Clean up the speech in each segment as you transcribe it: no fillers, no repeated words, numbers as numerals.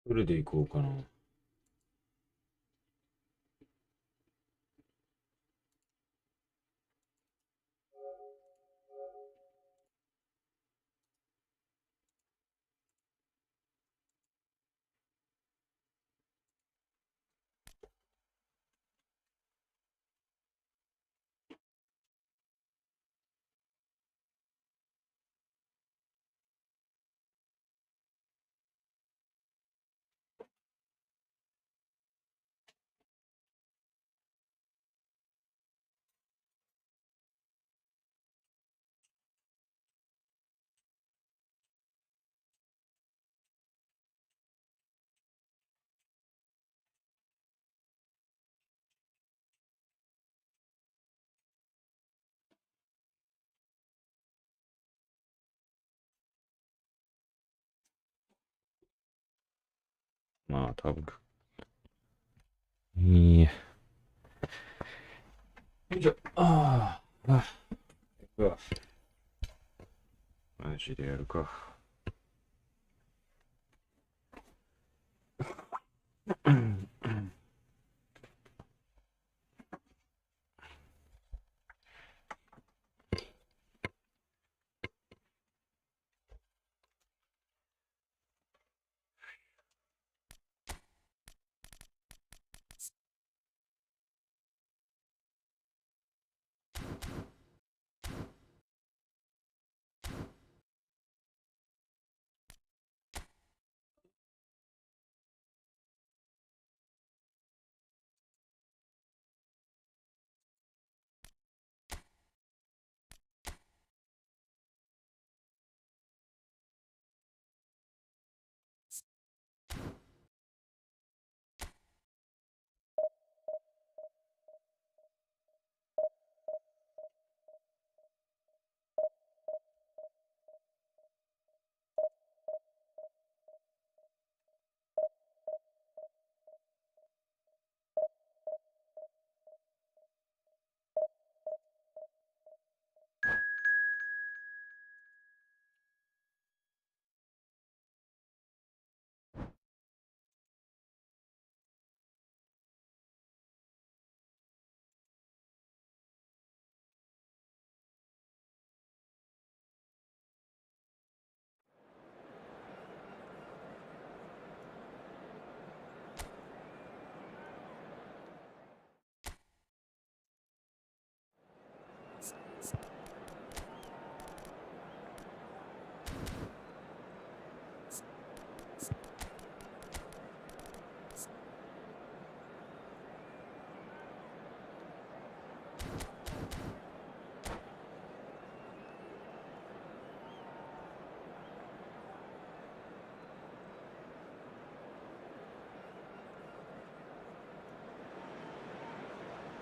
どれでいこうかな。まあ、多分。よいしょ。うわ。マジでやるか。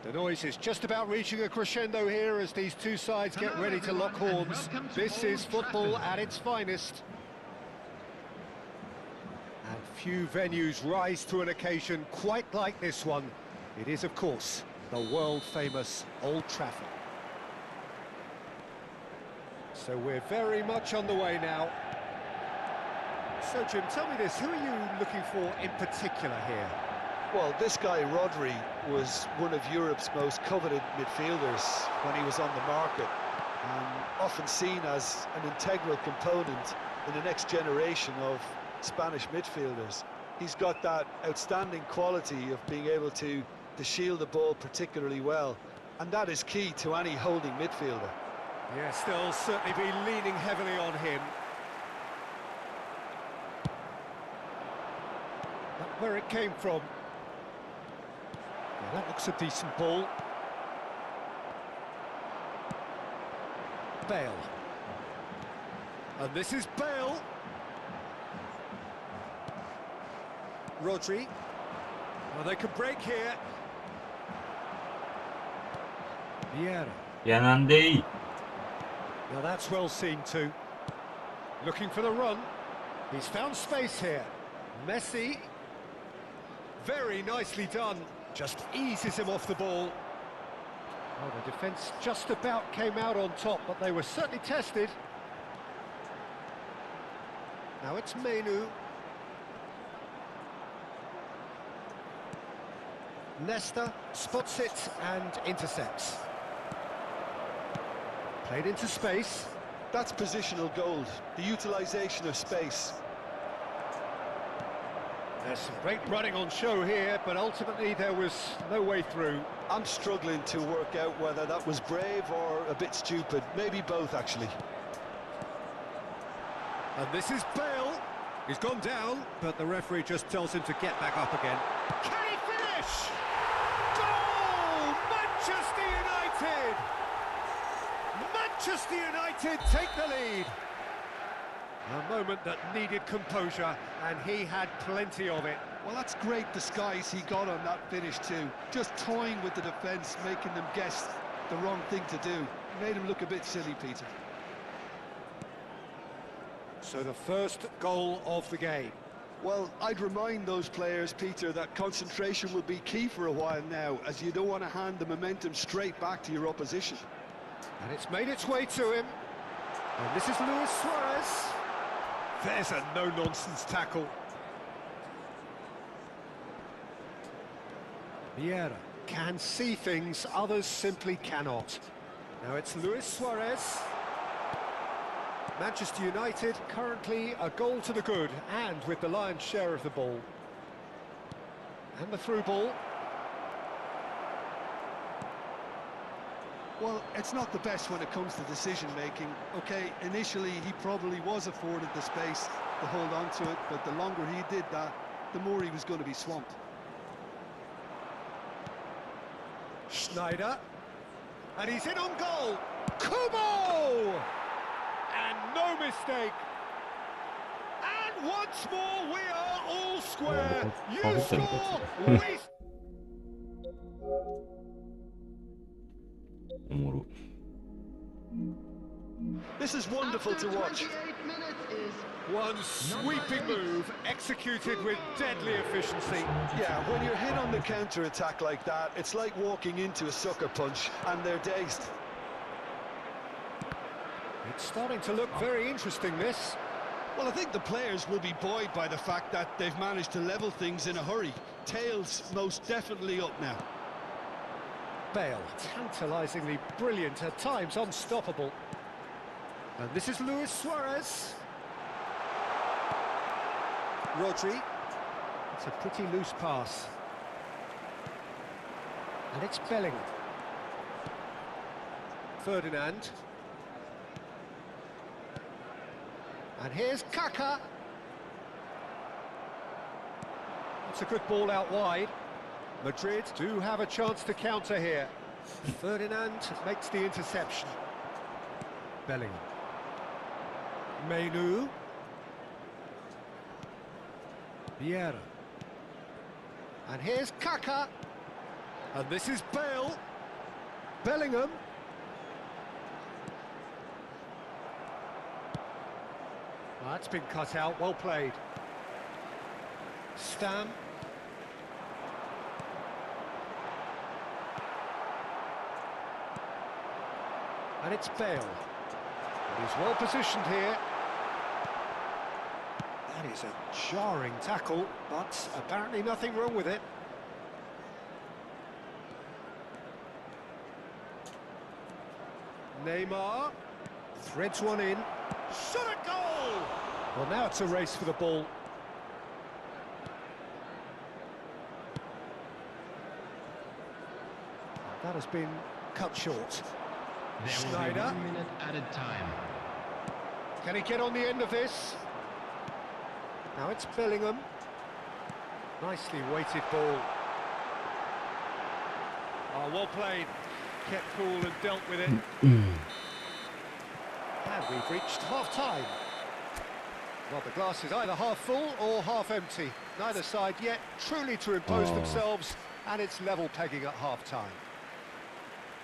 The noise is just about reaching a crescendo here as these two sides get ready to lock horns. This is football at its finest. And few venues rise to an occasion quite like this one. It is, of course, the world-famous Old Trafford. So we're very much on the way now. So, Jim, tell me this, who are you looking for in particular here? Well, this guy, Rodri, was one of Europe's most coveted midfielders when he was on the market, and often seen as an integral component in the next generation of Spanish midfielders. He's got that outstanding quality of being able to shield the ball particularly well, and that is key to any holding midfielder. Yes, they'll certainly be leaning heavily on him. But where it came from. Yeah, that looks a decent ball. Bale. And this is Bale. Rodri. Well, they could break here. Vieira. Yeah, Nandi. Now that's well seen too. Looking for the run. He's found space here. Messi. Very nicely done. Just eases him off the ball. Oh, the defence just about came out on top, but they were certainly tested. Now it's Menu. Nesta spots it and intercepts. Played into space. That's positional gold, the utilisation of space. There's some great running on show here, but ultimately there was no way through. I'm struggling to work out whether that was brave or a bit stupid. Maybe both, actually. And this is Bale. He's gone down, but the referee just tells him to get back up again. Can he finish? Goal! Manchester United! Manchester United take the lead. A moment that needed composure, and he had plenty of it. Well, that's great disguise he got on that finish too. Just toying with the defence, making them guess the wrong thing to do. Made him look a bit silly, Peter. So the first goal of the game. Well, I'd remind those players, Peter, that concentration will be key for a while now, as you don't want to hand the momentum straight back to your opposition. And it's made its way to him. And this is Luis Suarez. There's a no-nonsense tackle. Vieira can see things others simply cannot. Now it's Luis Suarez. Manchester United currently a goal to the good and with the lion's share of the ball. And the through ball. Well, it's not the best when it comes to decision-making. Okay, initially he probably was afforded the space to hold on to it, but the longer he did that, the more he was going to be swamped. Schneider. And he's in on goal. Kubo! And no mistake. And once more we are all square. You score, we... おもろ。 This is wonderful to watch. One sweeping move executed with deadly efficiency. Yeah, when you're hit on the counter-attack like that, it's like walking into a sucker punch, and they're dazed. It's starting to look very interesting, this. Well, I think the players will be buoyed by the fact that they've managed to level things in a hurry. Tails most definitely up now. Bale, tantalisingly brilliant, at times unstoppable. And this is Luis Suarez. Rodri. It's a pretty loose pass. And it's Bellingham. Ferdinand. And here's Kaka. It's a good ball out wide. Madrid do have a chance to counter here. Ferdinand makes the interception. Bellingham. Menu. Vieira. And here's Kaka. And this is Bale. Bellingham. That's been cut out, well played. Stam. And it's Bale. He's well positioned here. That is a jarring tackle, but apparently nothing wrong with it. Neymar threads one in. Shot a goal! Well, now it's a race for the ball. That has been cut short. Schneider. There will be 1 minute added time. Can he get on the end of this? Now it's Bellingham. Nicely weighted ball. Oh, well played. Kept cool and dealt with it. And we've reached half-time. Well, the glass is either half full or half empty. Neither side yet truly to impose themselves, and it's level pegging at half-time.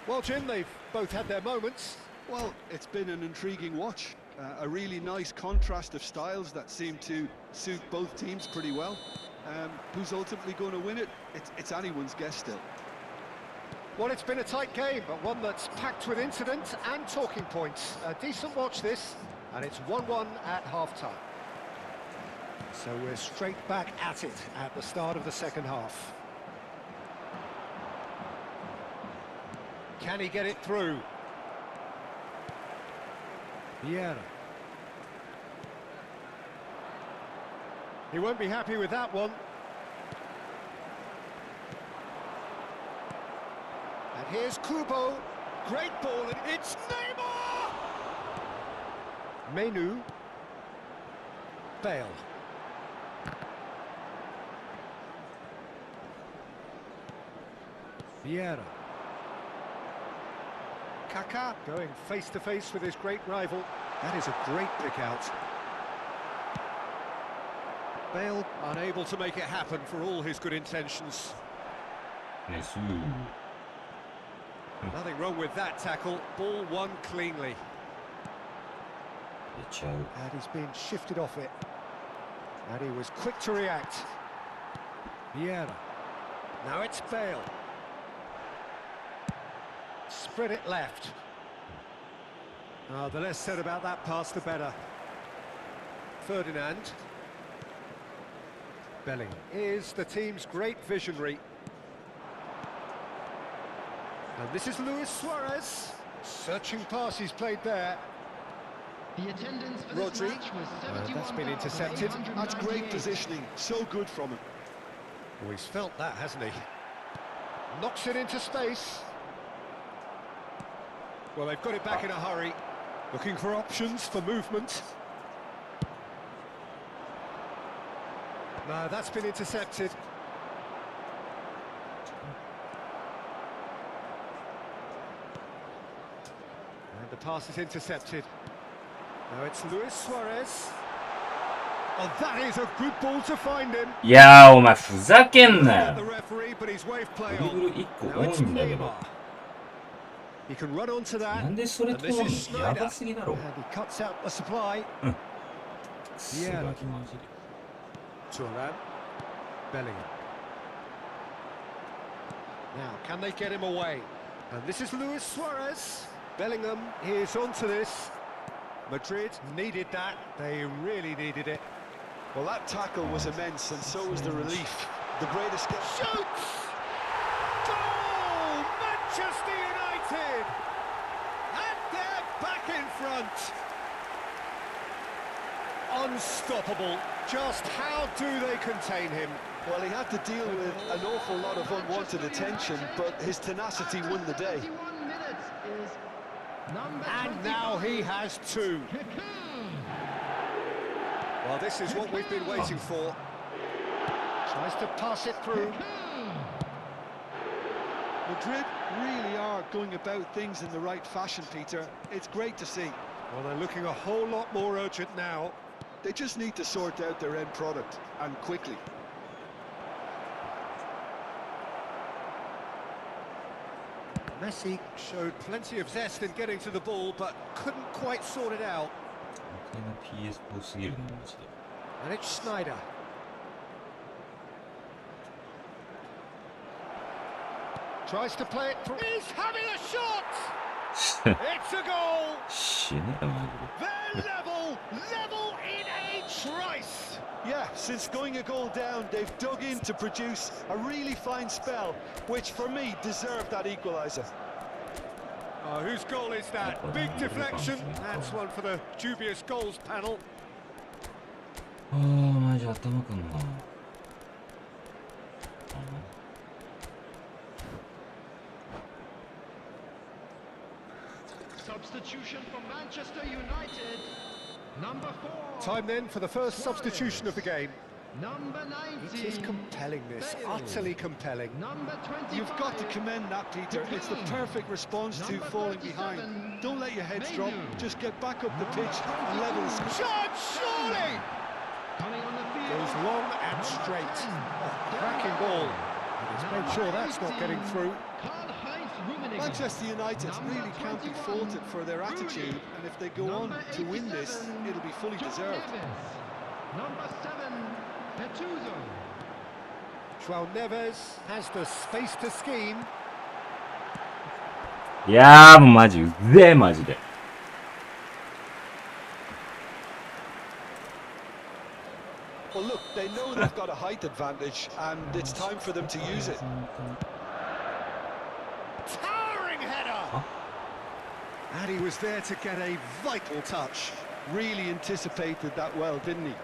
Well, Jim, they've both had their moments. Well, it's been an intriguing watch. A really nice contrast of styles that seem to suit both teams pretty well. Who's ultimately going to win it? It's anyone's guess still. Well, it's been a tight game, but one that's packed with incident and talking points. A decent watch this, and it's 1-1 at half-time. So we're straight back at it at the start of the second half. Can he get it through? Vieira. He won't be happy with that one. And here's Kubo. Great ball, and it's Neymar! Menu. Bale. Vieira. Kaká going face-to-face with his great rival. That is a great pick out. Bale unable to make it happen for all his good intentions. Yes. Nothing wrong with that tackle. Ball won cleanly. And he's been shifted off it. And he was quick to react. Vieira. Now it's Bale. Spread it left. The less said about that pass, the better. Ferdinand. Bellingham is the team's great visionary. And this is Luis Suarez. Searching pass he's played there. The attendance for this Rodri. match was That's been intercepted. That's great positioning, so good from him. Oh, he's felt that, hasn't he? Knocks it into space. Well, they've got it back in a hurry. Looking for options for movement. No, that's been intercepted. And the pass is intercepted. Now it's Luis Suarez. Oh, that is a good ball to find him. いやー、お前ふざけんな The よ。 referee, but he's waved play ドリブ on. ル1個 Now 多 it's いんだけど。 Neymar. He can run onto な that. んでそれ And 通 this る is のや Schneider. ばすぎだろ。 And he cuts out the supply. クソガキマジで。 Turan. Bellingham. Now, can they get him away? And this is Luis Suarez. Bellingham is onto this. Madrid needed that. They really needed it. Well, that tackle was immense, and so was the relief. The great escape. Shoots! Goal! Manchester United! And they're back in front. Unstoppable. Just how do they contain him? Well, he had to deal with an awful lot of unwanted attention, but his tenacity won the day. 21 minutes is number And now he has two. Well, this is what we've been waiting for. Tries to pass it through. Madrid really are going about things in the right fashion, Peter. It's great to see. Well, they're looking a whole lot more urgent now. They just need to sort out their end product, and quickly. Messi showed plenty of zest in getting to the ball, but couldn't quite sort it out. 本当に PS っぽすぎるね、マジで。 And it's Schneider. Tries to play it through. He's having a shot! It's a goal! 死ねよ、マジで。 They're level in a trice! Yeah, since going a goal down, they've dug in to produce a really fine spell, which for me deserved that equaliser. Oh, whose goal is that? Big deflection. That's one for the dubious goals panel. あー、マジ頭くんな。substitution for Manchester United. Number 4. Time then for the first substitution of the game. Number 19. It is compelling, this. Bale. Utterly compelling. Number 25. You've got to commend that, Peter. It's the perfect response to Number falling 37, behind. Don't let your heads drop. Menu. Just get back up the Number pitch and level the 22. score. Shot, surely! Coming on the field. Goes long and straight. Cracking ball. And he's made sure that's not getting through. Karl-Heinz Rummenigge. Manchester United Number really can't be 21, faulted for their attitude, and if they go Number on to win this, 87, it'll be fully Joe deserved. Neves. Number 7, Gattuso. João Neves has the space to scheme. いやー、もうマジうぜえ、マジで。Well, look, they know they've got a height advantage, and it's time for them to use it. Towering header! And he was there to get a vital touch. Really anticipated that well, didn't he?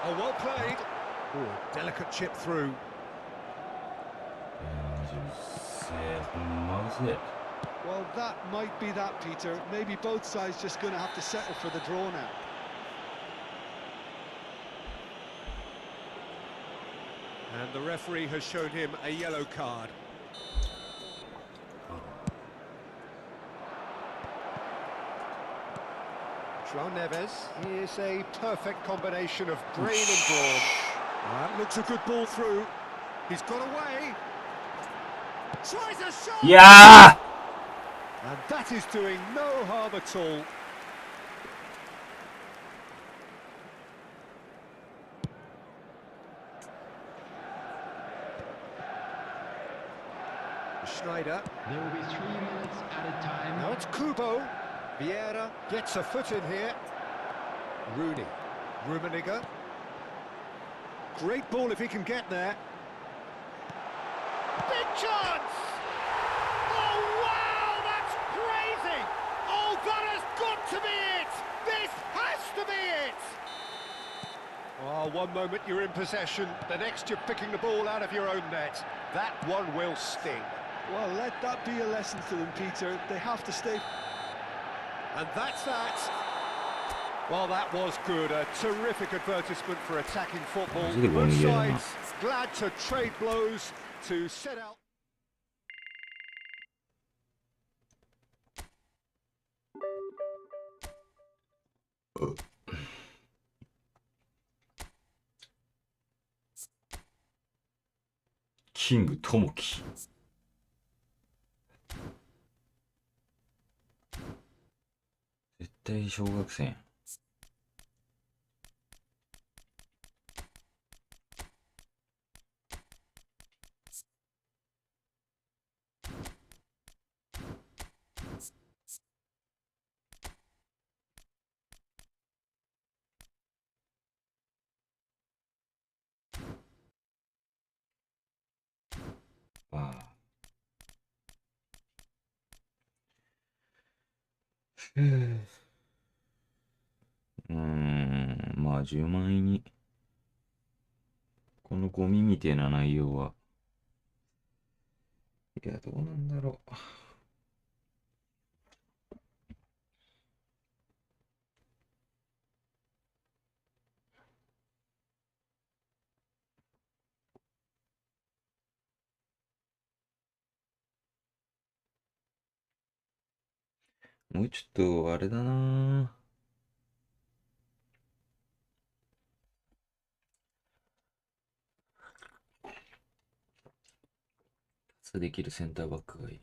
Oh, well played. Oh, delicate chip through. いやー、マジうっせえ。ほんまうぜえ。 Well, that might be that, Peter. Maybe both sides just going to have to settle for the draw now. And the referee has shown him a yellow card. João Neves is a perfect combination of brain and brawn. That looks a good ball through. He's got away. Tries a shot! いやー And that is doing no harm at all. Schneider. There will be 3 minutes added time. Now it's Kubo. Vieira gets a foot in here. Rooney. Rummenigge. Great ball if he can get there. Big chance! Oh, wow, that's crazy! Oh, that has got to be it! This has to be it! Oh, one moment you're in possession, the next you're picking the ball out of your own net. That one will sting. Well, let that be a lesson to them, Peter. They have to stay. And that's that. Well, that was good. A terrific advertisement for attacking football. Really Both won't get enough. sides glad to trade blows to set out. キングトモキ。絶対小学生やん。ああ。まあ10万円に、このゴミみてえな内容は、いや、どうなんだろう。もうちょっと、あれだな。できるセンターバックがいい。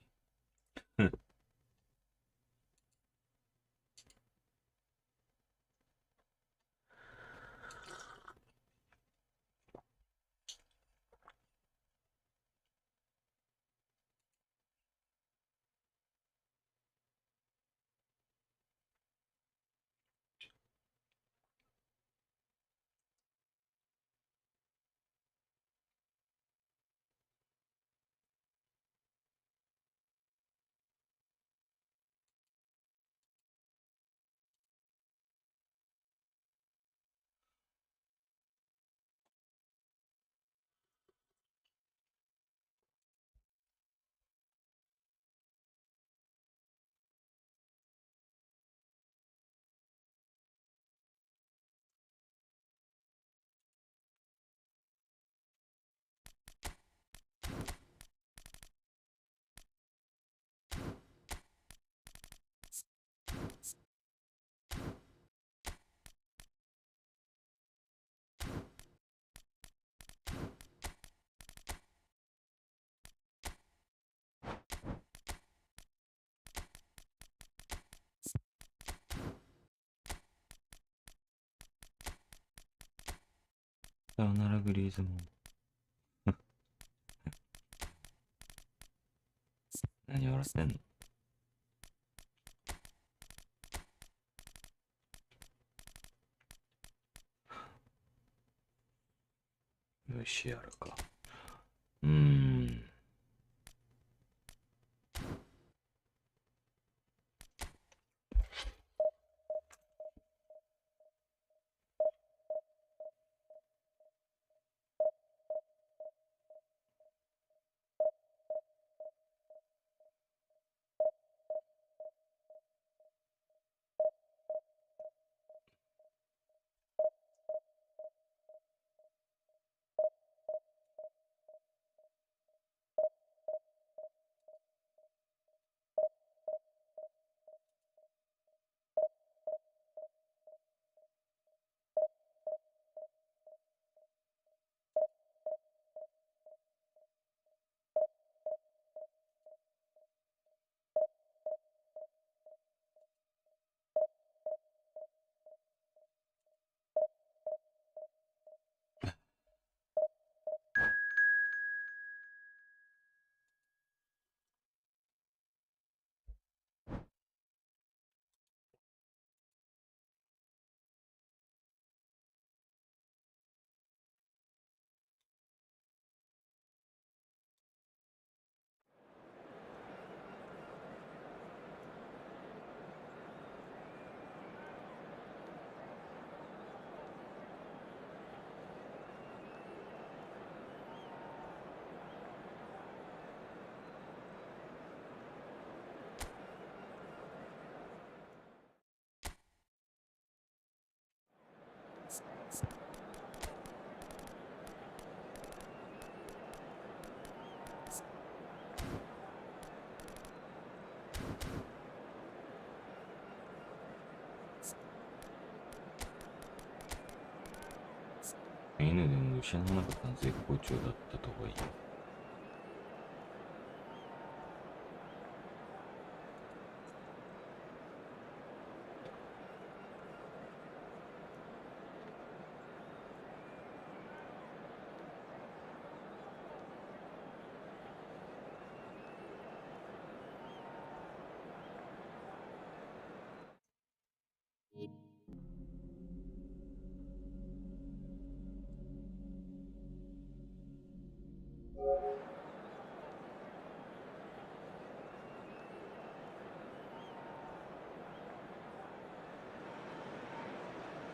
さよならグリーズモン。何笑ってんの？よし、やるか。犬でも失わなかったら絶好調だったとはいえ。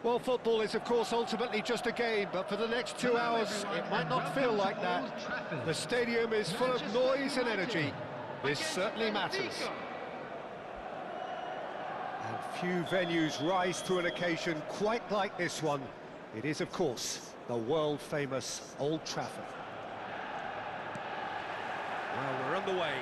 Well, football is, of course, ultimately just a game, but for the next 2 hours, it might not feel like that. The stadium is full of noise and energy. This certainly matters. And few venues rise to an occasion quite like this one. It is, of course, the world-famous Old Trafford. Well, we're underway.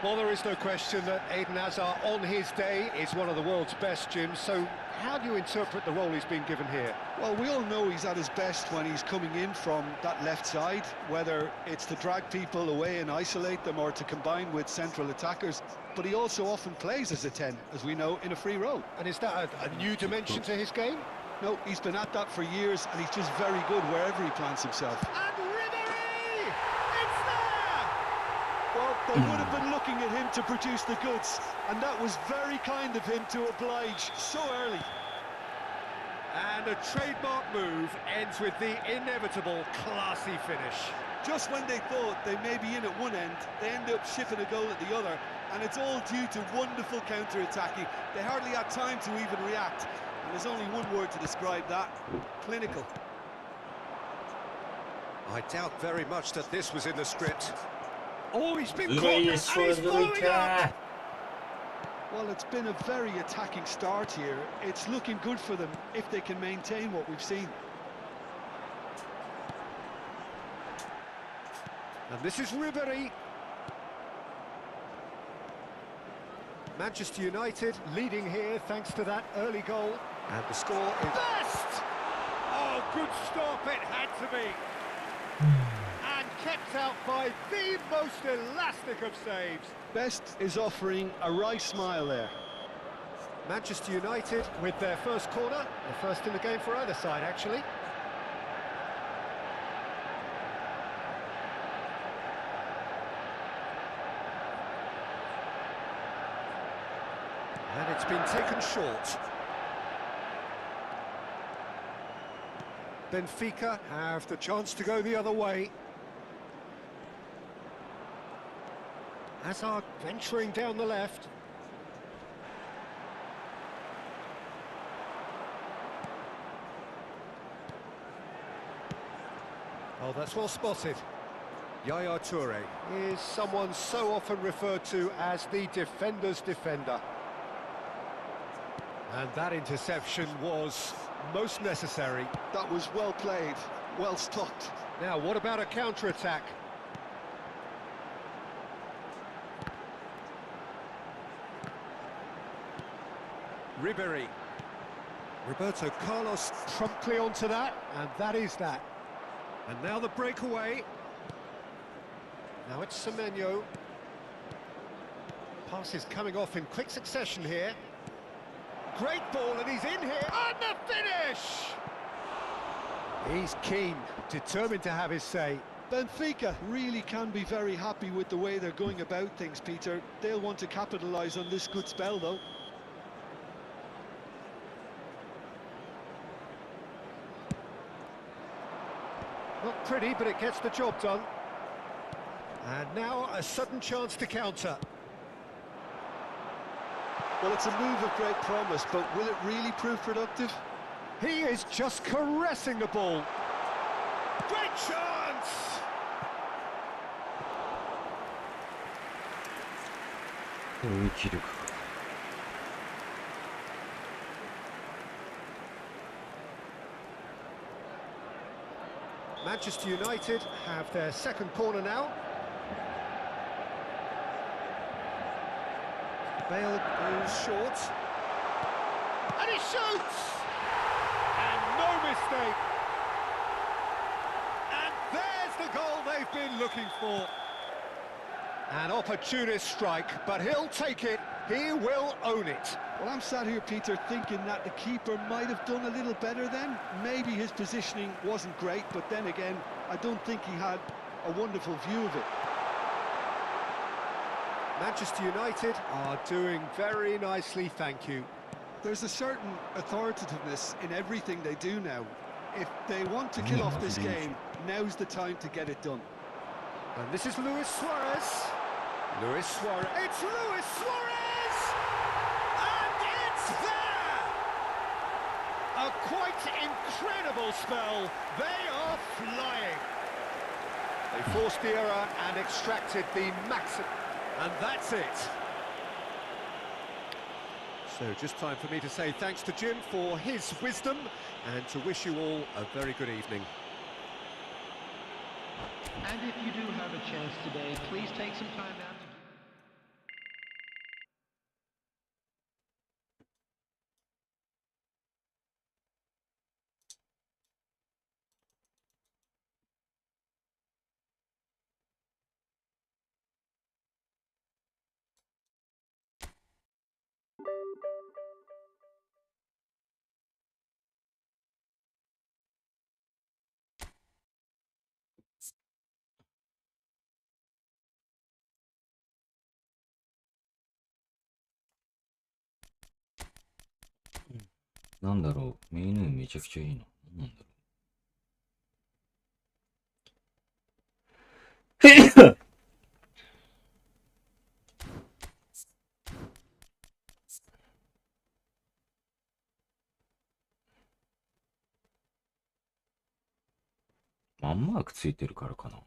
Well, there is no question that Eden Hazard, on his day, is one of the world's best, Jim. So how do you interpret the role he's been given here? Well, we all know he's at his best when he's coming in from that left side, whether it's to drag people away and isolate them or to combine with central attackers. But he also often plays as a 10, as we know, in a free role. And is that a new dimension to his game? No, he's been at that for years, and he's just very good wherever he plants himself. And Ribery! It's there! Well, they would have been looking at him to produce the goods, and that was very kind of him to oblige so early. And a trademark move ends with the inevitable classy finish. Just when they thought they may be in at one end, they end up shipping a goal at the other, and it's all due to wonderful counter-attacking. They hardly had time to even react, and there's only one word to describe that: clinical. I doubt very much that this was in the script. Oh, he's been caught, Ile and jest he's following up! Słowacja! Well, it's been a very attacking start here. It's looking good for them if they can maintain what we've seen. And this is Ribery. Manchester United leading here thanks to that early goal. And the score is... Best! Oh, good stop, it had to be. And kept out by the most elastic of saves. Best is offering a wry smile there. Manchester United with their first corner, the first in the game for either side, actually. And it's been taken short. Benfica have the chance to go the other way. Hazard venturing down the left. Oh, that's well spotted. Yaya Toure is someone so often referred to as the defender's defender. And that interception was most necessary. That was well played, well stopped. Now, what about a counter-attack? Ribéry. Roberto Carlos promptly onto that, and that is that. And now the breakaway. Now it's Semenyo. Pass is coming off in quick succession here. Great ball, and he's in here. And the finish! He's keen, determined to have his say. Benfica really can be very happy with the way they're going about things, Peter. They'll want to capitalise on this good spell, though. Not pretty, but it gets the job done. And now a sudden chance to counter. Well, it's a move of great promise, but will it really prove productive? He is just caressing the ball. Great chance! Manchester United have their second corner now. Bale goes short. And he shoots! And no mistake. And there's the goal they've been looking for. An opportunist strike, but he'll take it. He will own it. Well, I'm sat here, Peter, thinking that the keeper might have done a little better then. Maybe his positioning wasn't great, but then again, I don't think he had a wonderful view of it. Manchester United are doing very nicely, thank you. There's a certain authoritativeness in everything they do now. If they want to kill off this game, now's the time to get it done. And this is Luis Suarez. Luis Suarez. It's Luis Suarez! And it's there! A quite incredible spell. They are flying. They forced the error and extracted the maximum. And that's it. So just time for me to say thanks to Jim for his wisdom and to wish you all a very good evening. And if you do have a chance today, please take some time out to...なんだろう、メニューめちゃくちゃいいな。なんだろう。マンマークついてるからかな。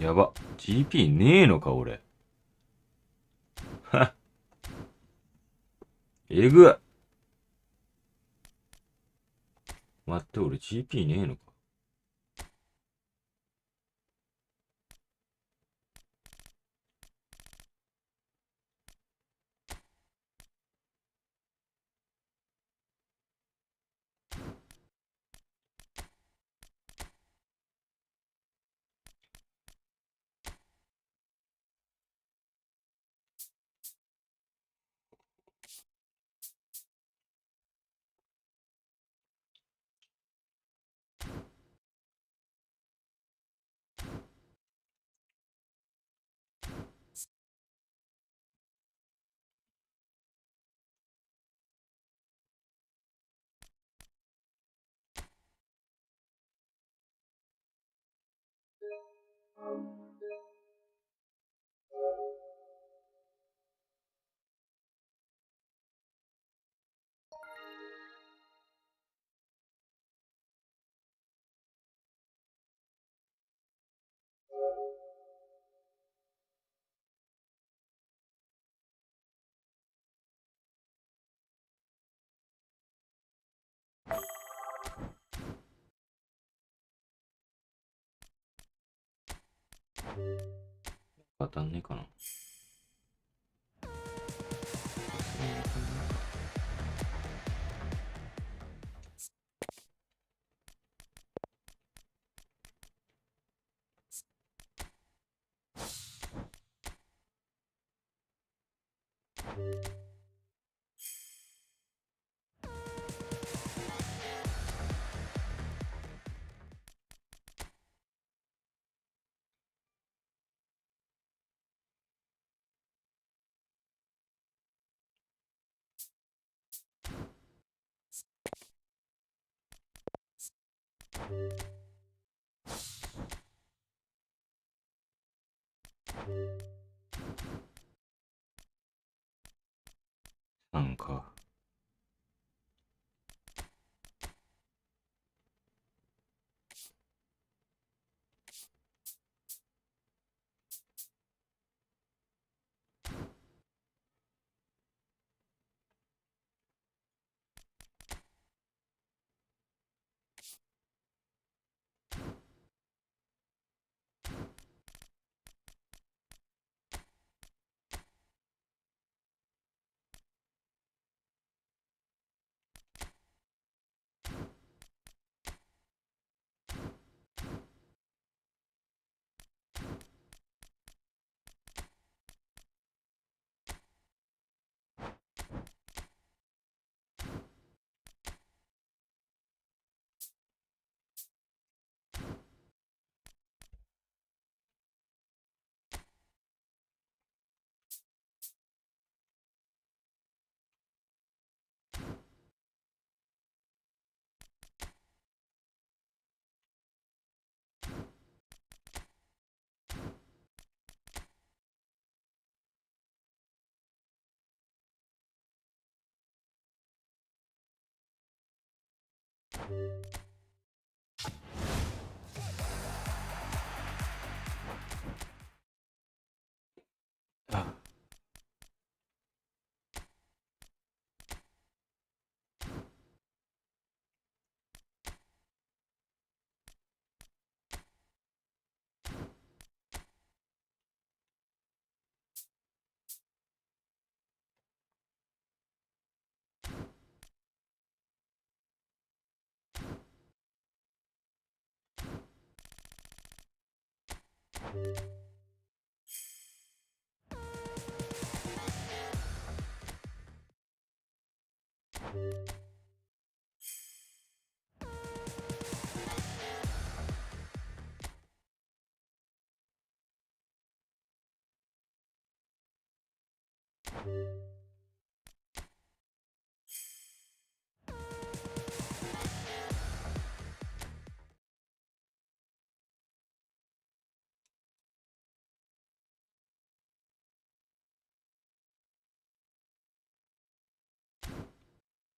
やば。GP ねえのか、俺。えぐっ。待って、俺 GP ねえのか。当たんねえかな。なんか。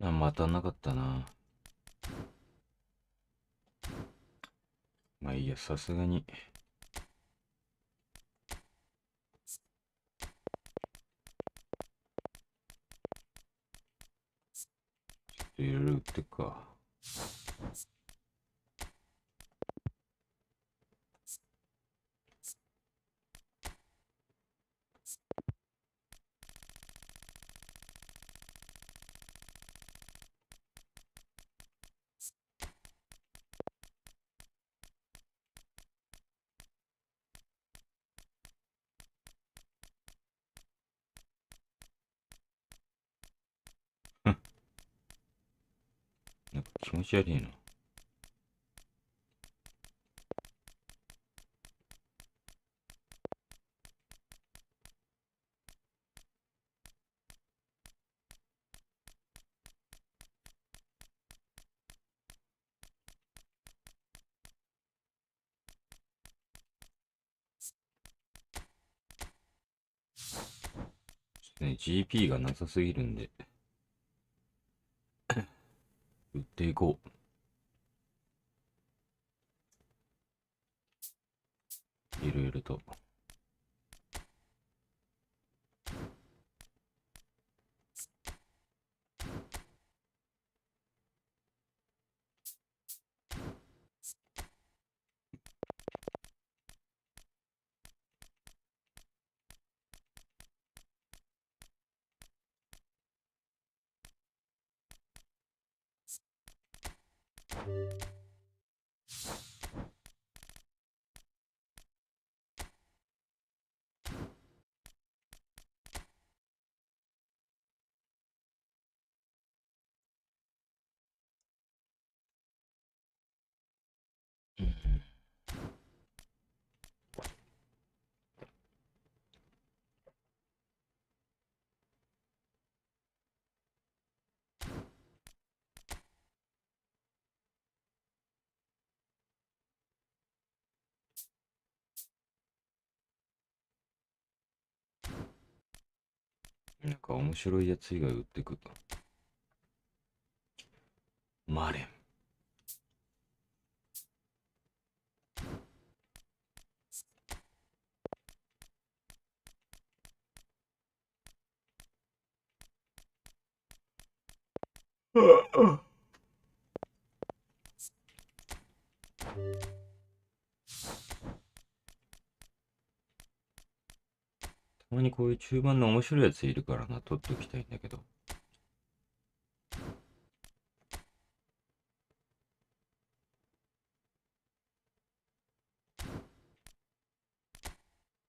あ、またなかったな。まあいいや、さすがに。といろいろ売ってくか。なんか気持ち悪いな。ね、GP がなさすぎるんで、売っていこう。いろいろと。なんか面白いやつ以外売ってく。マレン。たまにこういう中盤の面白いやついるからな、取っておきたいんだけど。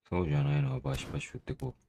そうじゃないのはバシバシ振ってこう。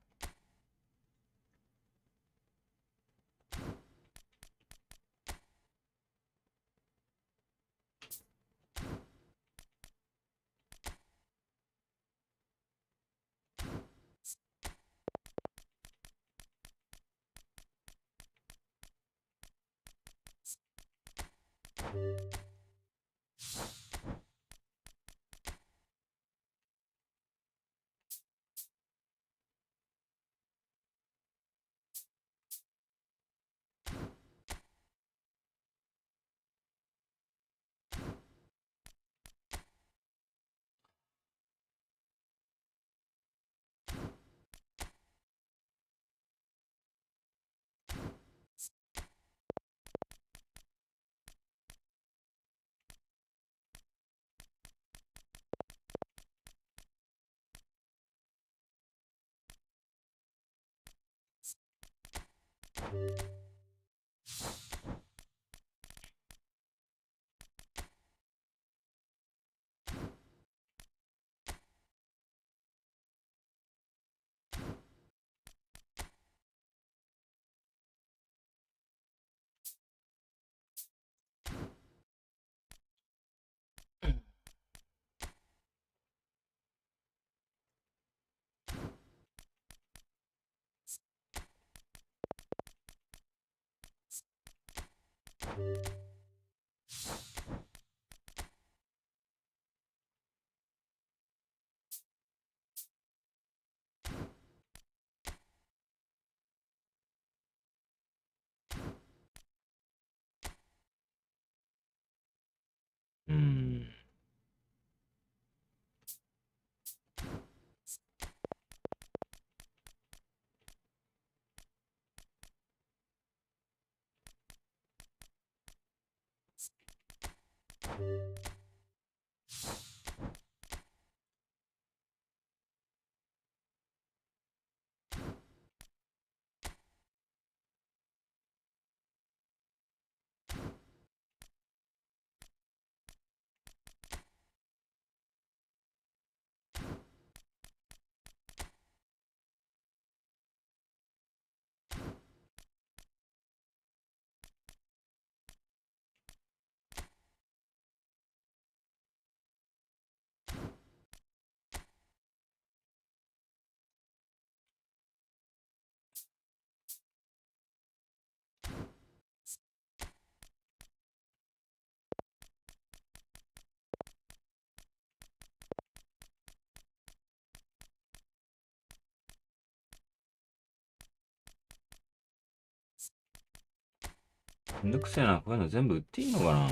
めんどくせえな。こういうの全部売っていいのかな。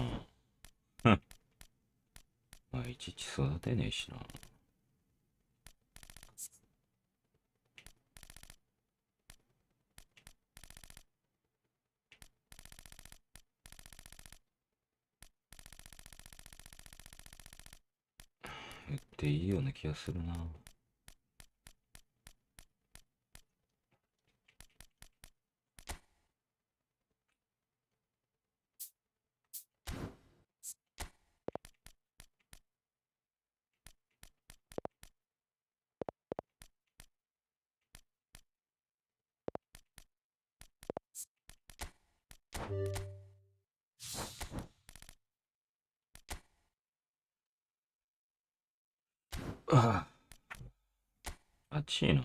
ふん。まあ、いちいち育てねえしな。売っていいような気がするな。ああ、暑いな。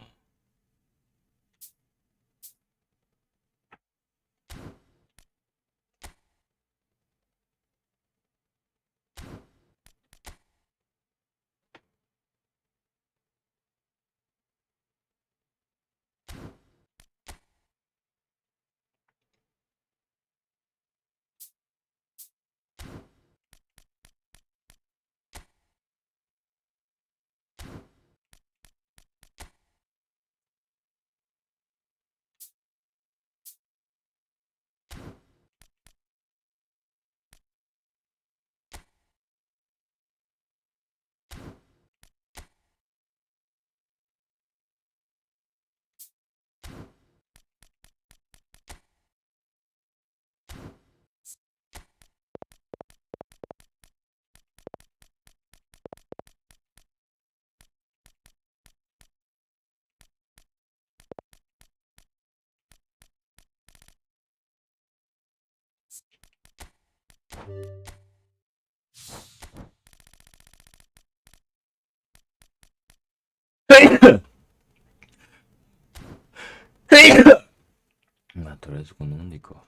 まあ、とりあえずこれ飲んでいくわ。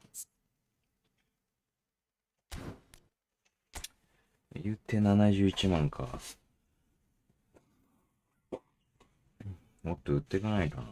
言って71万か。もっと売っていかないかな。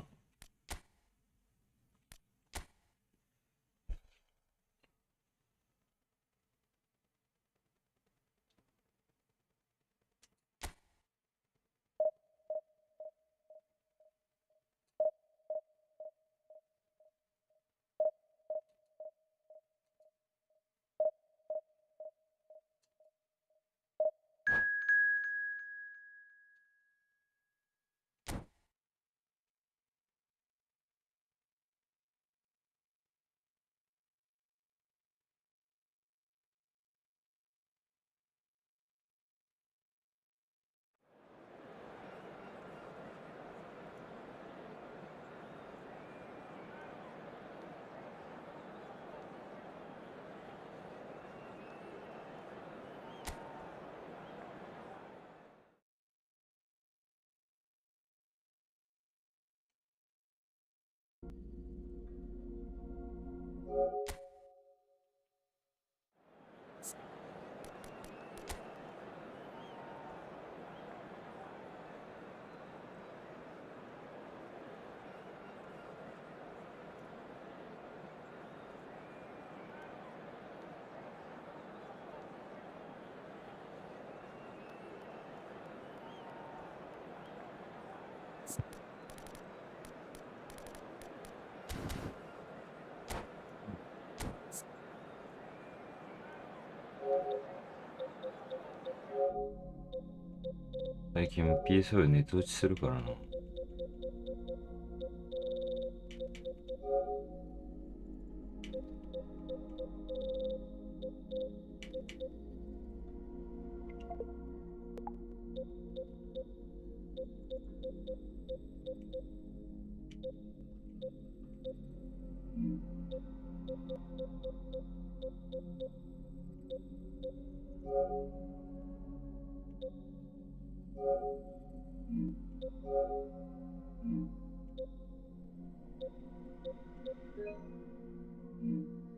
最近 PSO で熱落ちするからな。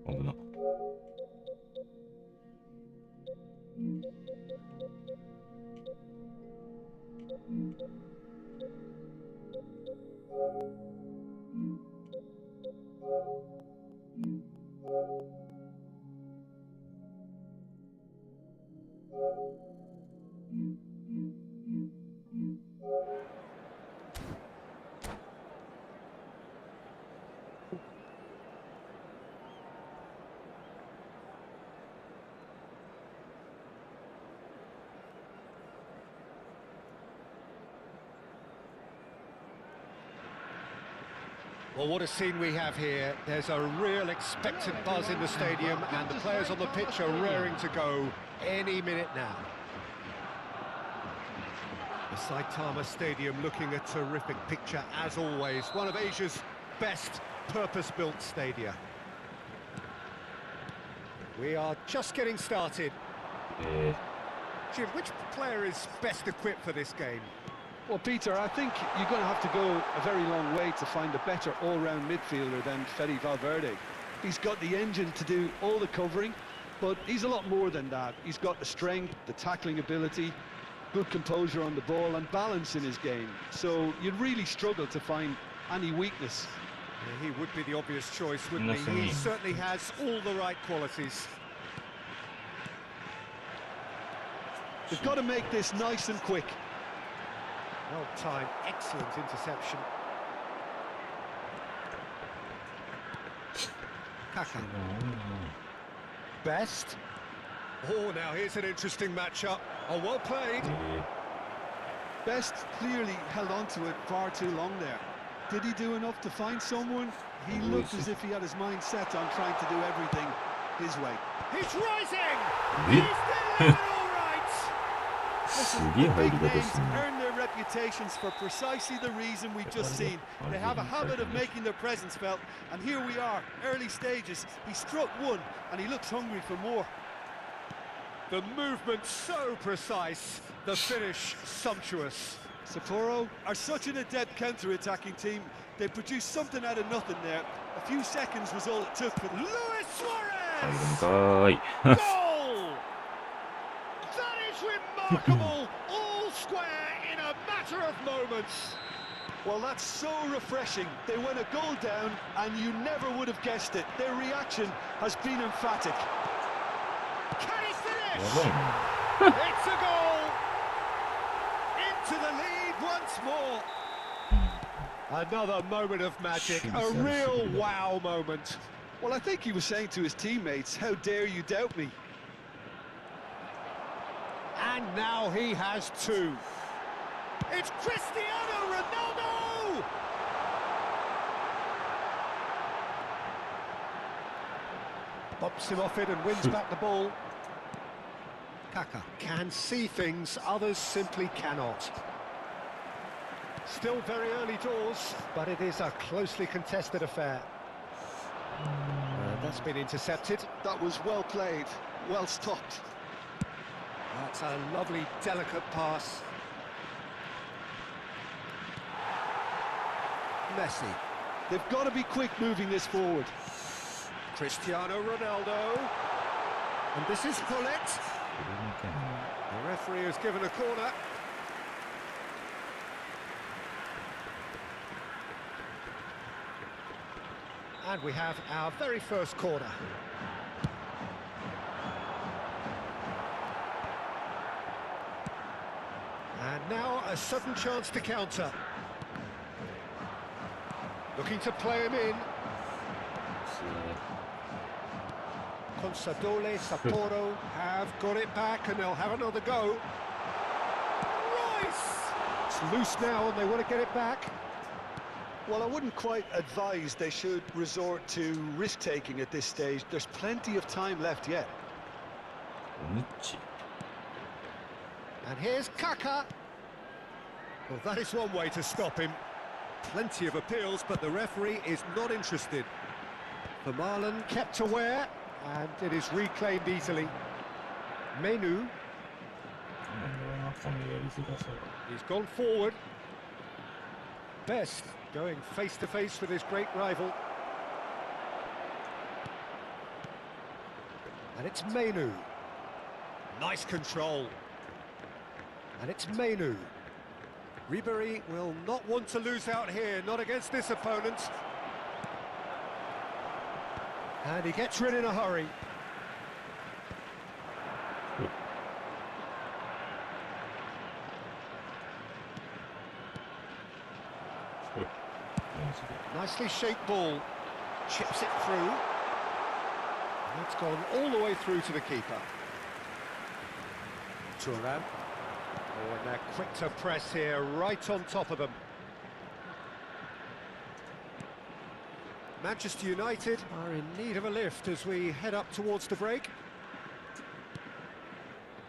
危な。Well, what a scene we have here. There's a real expectant buzz in the stadium, and the players on the pitch are raring to go any minute now. The Saitama Stadium looking a terrific picture, as always. One of Asia's best purpose-built stadia. We are just getting started. Jim, which player is best equipped for this game? Well, Peter, I think you're going to have to go a very long way to find a better all-round midfielder than Fede Valverde. He's got the engine to do all the covering, but he's a lot more than that. He's got the strength, the tackling ability, good composure on the ball and balance in his game. So you'd really struggle to find any weakness. Yeah, he would be the obvious choice, wouldn't he? He certainly has all the right qualities. They've got to make this nice and quick. Well timed, excellent interception. Kaka. Best. Oh, now here's an interesting matchup. Oh, well played. Best clearly held on to it far too long there. Did he do enough to find someone? He looked as if he had his mind set on trying to do everything his way. He's rising! He's delivered all right! Listen, the big names earn their reputations for precisely the reason we've just seen. They have a habit of making their presence felt, and here we are, early stages. He struck one, and he looks hungry for more. The movement so precise, the finish sumptuous. Sapporo are such an adept counter-attacking team. They produced something out of nothing there. A few seconds was all it took for Luis Suarez! はい。 Goal! That is remarkable! All square in a matter of moments. Well, that's so refreshing. They went a goal down, and you never would have guessed it. Their reaction has been emphatic. Can he finish? It's a goal! Into the lead once more. Another moment of magic, a real wow moment. Well, I think he was saying to his teammates, how dare you doubt me? And now he has two. It's Cristiano Ronaldo! Bumps him off it and wins back the ball. Kaka can see things others simply cannot. Still very early doors, but it is a closely contested affair. That's been intercepted. That was well played, well stopped. That's a lovely, delicate pass. Messi. They've got to be quick moving this forward. Cristiano Ronaldo. And this is Colette. The referee has given a corner. And we have our very first corner. And now a sudden chance to counter. Looking to play him in. Consadole, Sapporo have got it back and they'll have another go. Royce! It's loose now and they want to get it back. Well, I wouldn't quite advise they should resort to risk-taking at this stage. There's plenty of time left yet. おむっち。 And here's Kaka. Well, that is one way to stop him. Plenty of appeals, but the referee is not interested. Vermaelen kept aware, and it is reclaimed easily. Menu. He's gone forward. Best going face to face with his great rival. And it's Menu. Nice control. And it's Menu. Ribéry will not want to lose out here, not against this opponent. And he gets rid in a hurry. Nicely shaped ball. Chips it through. And it's gone all the way through to the keeper. Thuram. Oh, and they're quick to press here, right on top of them. Manchester United are in need of a lift as we head up towards the break.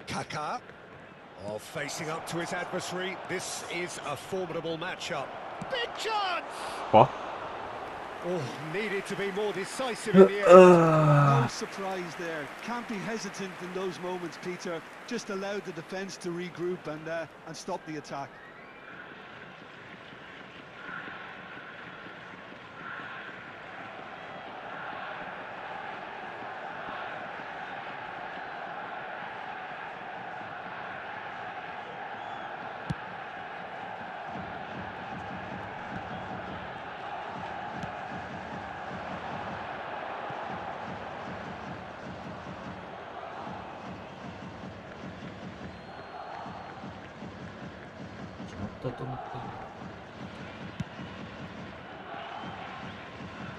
Kaka, facing up to his adversary. This is a formidable matchup. Big chance! What? Oh, needed to be more decisive in the end. No surprise there. Can't be hesitant in those moments, Peter. Just allowed the defence to regroup and stop the attack.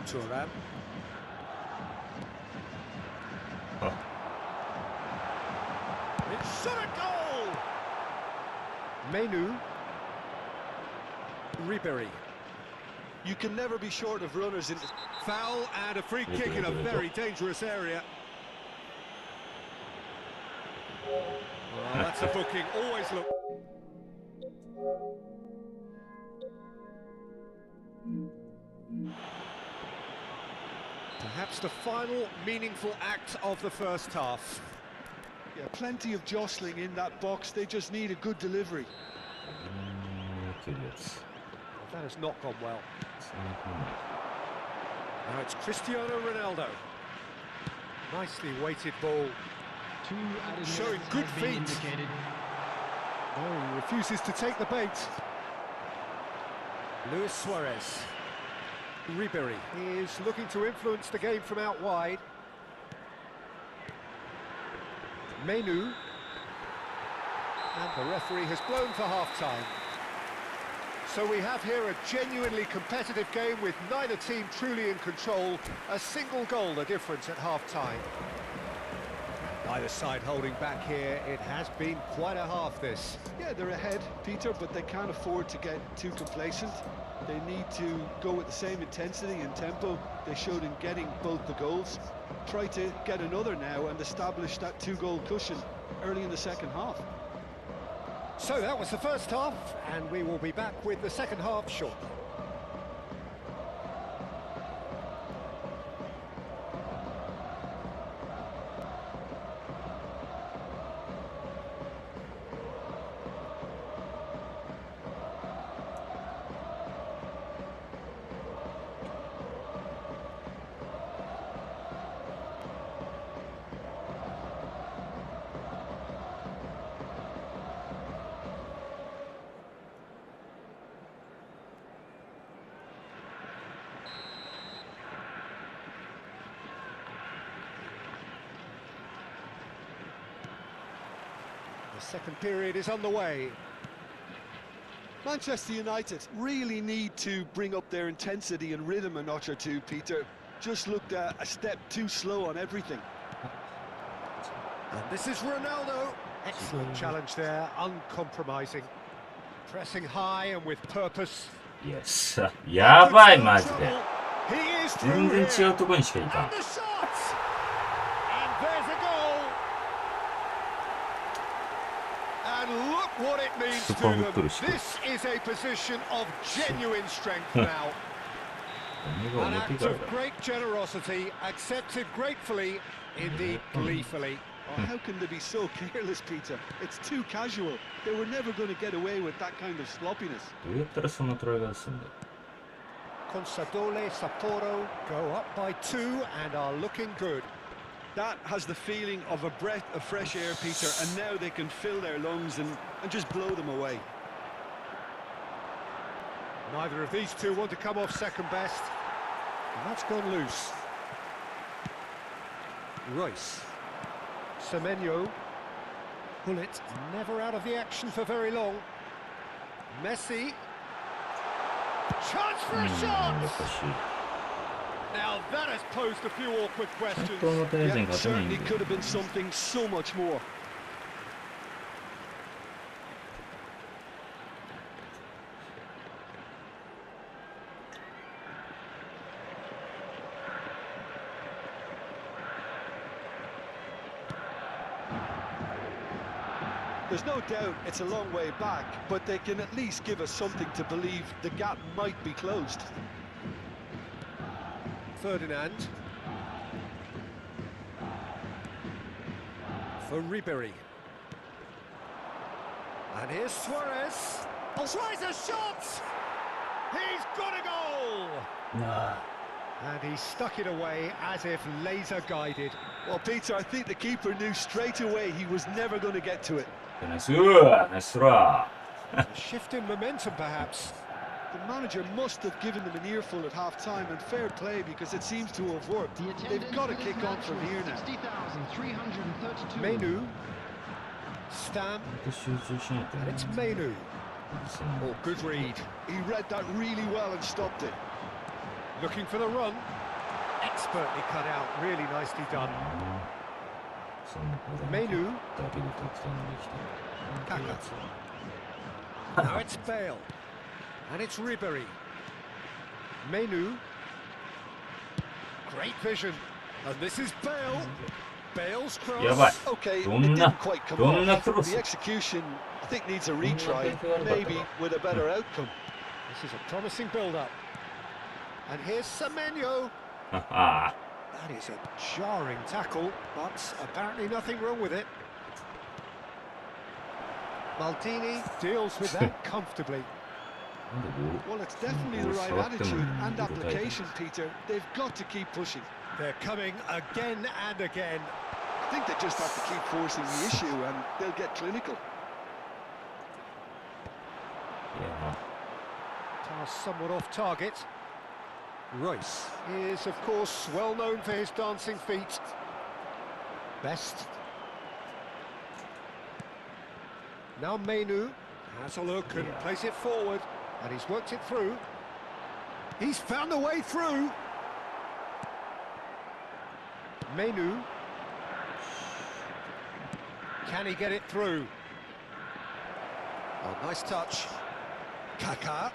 Thuram. It's shot a goal! Menu. Ribéry. You can never be short of runners in... Foul and a free kick in a very dangerous area. Oh, that's a booking. Always look... Perhaps the final meaningful act of the first half. Yeah, plenty of jostling in that box. They just need a good delivery. That has not gone well. Now it's Cristiano Ronaldo. Nicely weighted ball. Showing good feet. Oh, he refuses to take the bait. Luis Suarez. Ribéry is looking to influence the game from out wide. Menu. And the referee has blown for half-time. So we have here a genuinely competitive game with neither team truly in control. A single goal the difference at half-time. Neither side holding back here. It has been quite a half, this. Yeah, they're ahead, Peter, but they can't afford to get too complacent. They need to go with the same intensity and tempo they showed in getting both the goals. Try to get another now and establish that two-goal cushion early in the second half. So that was the first half, and we will be back with the second half shortly. The second period is underway. Manchester United really need to bring up their intensity and rhythm a notch or two, Peter. Just looked a step too slow on everything. And this is Ronaldo. Excellent challenge there, uncompromising. Pressing high and with purpose. いやさ、やばいマジで。 He is 全 through 然 here. 違うとこにしかいかん。 And the shot! And there's a goal. And look what it means to them. This is a position of genuine strength now. 何が An 表 act がある of great generosity, accepted gratefully, indeed gleefully. Oh, how can they be so careless, Peter? It's too casual. They were never going to get away with that kind of sloppiness. どうやったらそんなトライがするんだよ。 Consadole, Sapporo go up by 2 and are looking good. That has the feeling of a breath of fresh air, Peter, and now they can fill their lungs and just blow them away. Neither of these two want to come off second best. And that's gone loose. Royce. Semenyo. Bullet never out of the action for very long. Messi. Chance for a や shot! っぱし、 Now that has posed a few awkward 本 questions. 当の対戦 Yeah, 勝てないん certainly だ could よ。 have been something so much more. There's no doubt it's a long way back, but they can at least give us something to believe the gap might be closed. Ferdinand. For Ribery. And here's Suarez. Oh, Suarez a shot! He's got a goal! なあ And he stuck it away as if laser guided. Well, Peter, I think the keeper knew straight away he was never going to get to it. ナイスナイストラ A shift in momentum, perhaps. The manager must have given them an earful at half-time, and fair play because it seems to have worked. The They've attendance got to for this kick on match from was here now. 60,332. Menu. Stam. い。集中しないと And ね it's Menu. その Oh, good read. He read that really well and stopped it. Looking for the run. Expertly cut out. Really nicely done. その子供メニューだけで得点できた。 Kaka. Now it's Bale. And it's Ribery. Menu. Great vision. And this is Bale. Bale's cross. やばい。 Okay, it どんな didn't quite come どんな off. クロス The execution, I think, needs a retry, maybe with a better outcome. This is a promising build-up. And here's Semenyo. ああ That is a jarring tackle, but apparently nothing wrong with it. Maldini deals with that comfortably. なんでボール Well, it's definitely the right attitude and application, Peter. They've got to keep pushing. They're coming again and again. I think they just have to keep forcing the issue and they'll get clinical. いや Pass somewhat off target. Royce is, of course, well known for his dancing feet. Best. Now Menu has a look and plays it forward, and he's worked it through. He's found a way through. Menu. Can he get it through? Oh, nice touch. Kaka.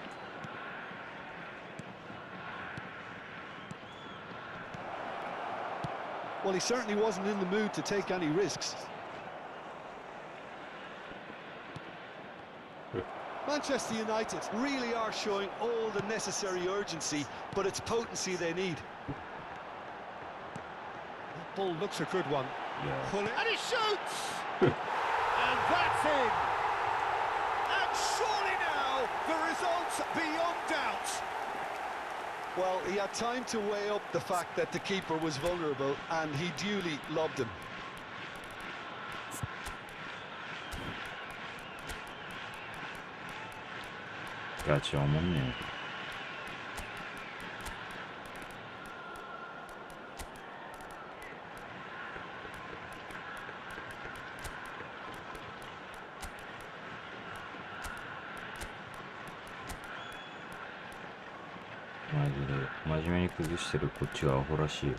Well, he certainly wasn't in the mood to take any risks. Manchester United really are showing all the necessary urgency, but it's potency they need. That ball looks a good one. いや Pull it, and he shoots! And that's in! And surely now, the result's beyond doubt. Well, he had time to weigh up the fact that the keeper was vulnerable, and he duly lobbed him. ガチおもんねマジで真面目に崩してるこっちがアホらしいよ。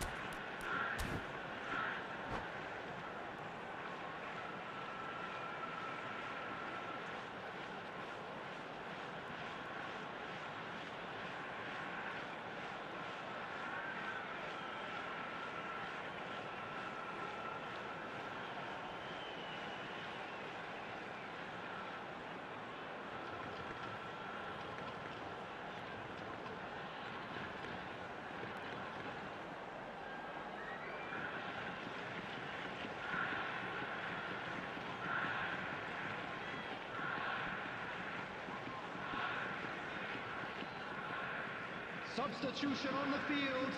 substitution on the field.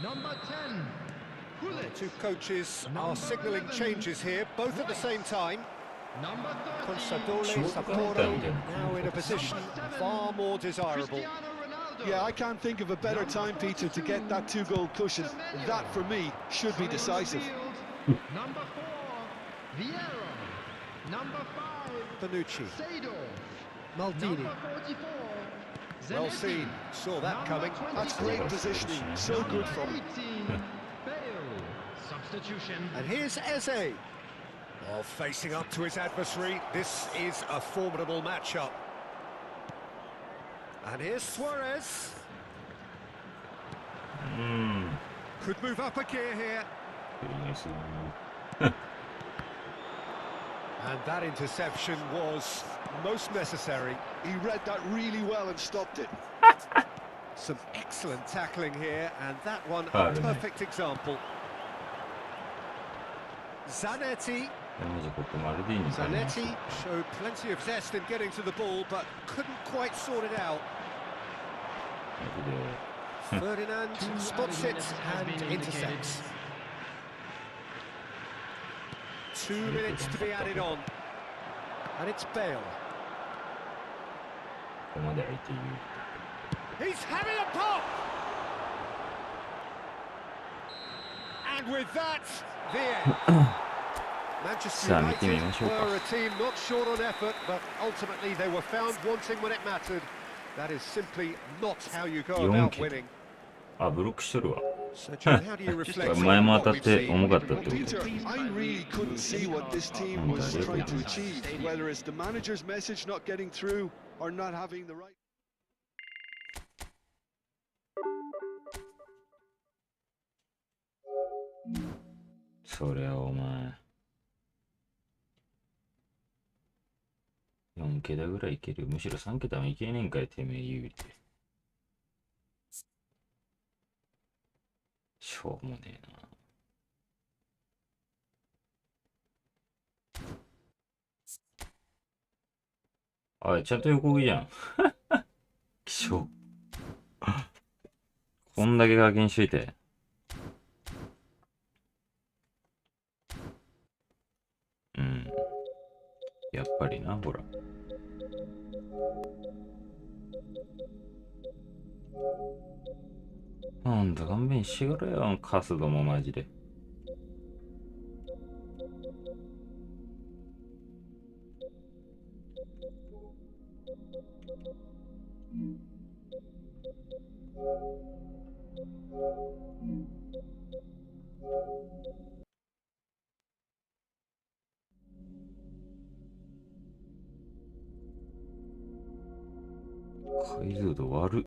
Number 10. The two coaches are signalling changes here, both at the same time. Number 13. Consadole Sapporo now in a position far more desirable. Cristiano Ronaldo. Yeah, I can't think of a better time, Peter, to get that two-goal cushion. That, for me, should be decisive. Number 4. Vieira. Number 5. Bonucci, Seedorf. Maldini, Number 44. well Zanetti. seen, saw that coming. That's great positioning. So good from him. 18. Bale. Substitution. And here's Eze. Well, facing up to his adversary, this is a formidable matchup. And here's Suarez. Could move up a gear here. And that interception was most necessary. He read that really well and stopped it. Some excellent tackling here, and that one a Pardon me. perfect example. Zanetti. Zanetti showed plenty of zest in getting to the ball, but couldn't quite sort it out. Ferdinand spots it and intercepts. 2 minutes to be added on. And it's Bale. He's having a pop! And with that, the end. Manchester United were a team not short on effort, but ultimately they were found wanting when it mattered. That is simply not how you go about winning. あ、ブロックしとるわ。 So, John, how do you reflect on 前も what 当た we've って seen? 重かったってこと。 Peter, I really couldn't see what this team was trying to achieve, whether it's the manager's message not getting through or not having the right. そりゃお前。4桁ぐらいいける。むしろ3桁もいけねえんかい、てめえ有利で。しょうもねえな。あい、ちゃんと横食いじゃん。希少。こんだけ課金しといて。うん。やっぱりな、ほら。ほんと勘弁してくれよ、カスどもマジで。解像度悪っ。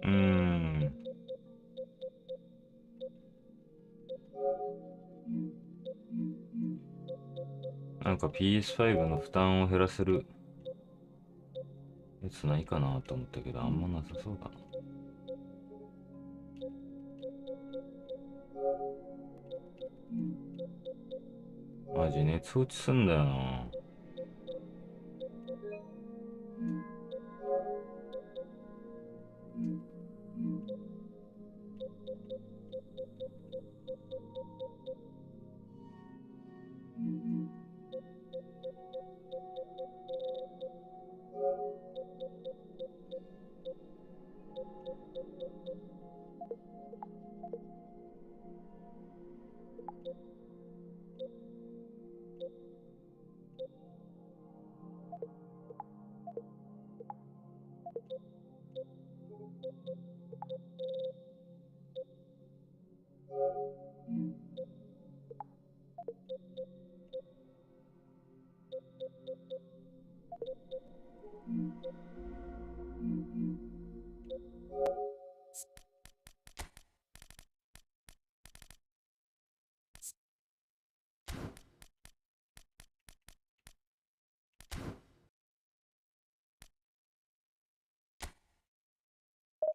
うん。なんか PS5 の負担を減らせるやつないかなと思ったけど、あんまなさそうだな。マジ熱落ちすんだよな。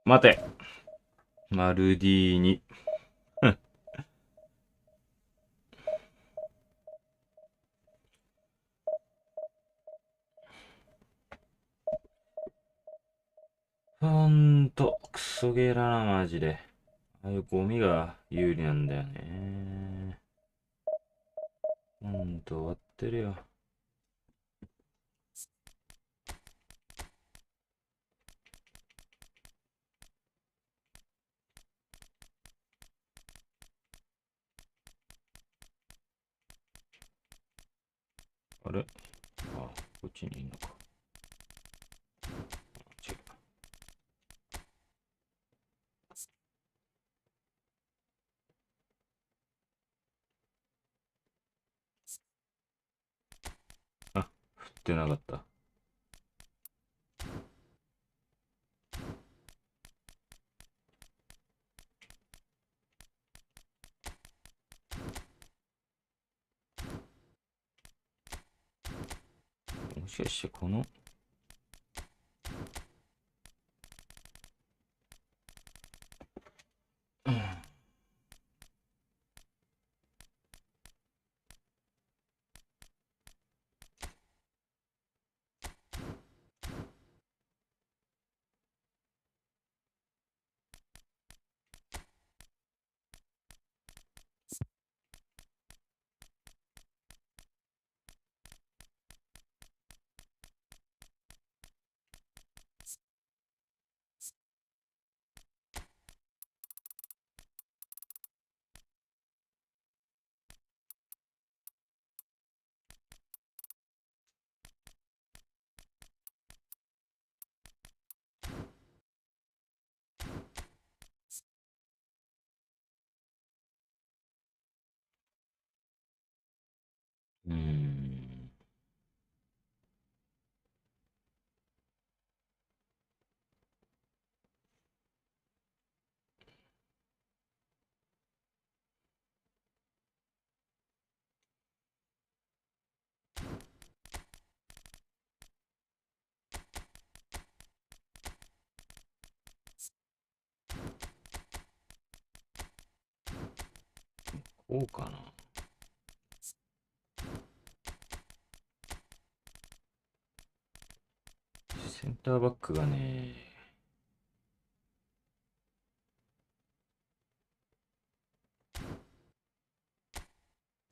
待て。マルディーニ。ほんと、クソゲーだな、マジで。ああいうゴミが有利なんだよね。ほんと、終わってるよ。あれ、あ、こっちにいんのか。違う。あ、振ってなかった。もしかしてこの、うーん。こうかな。センターバックがね、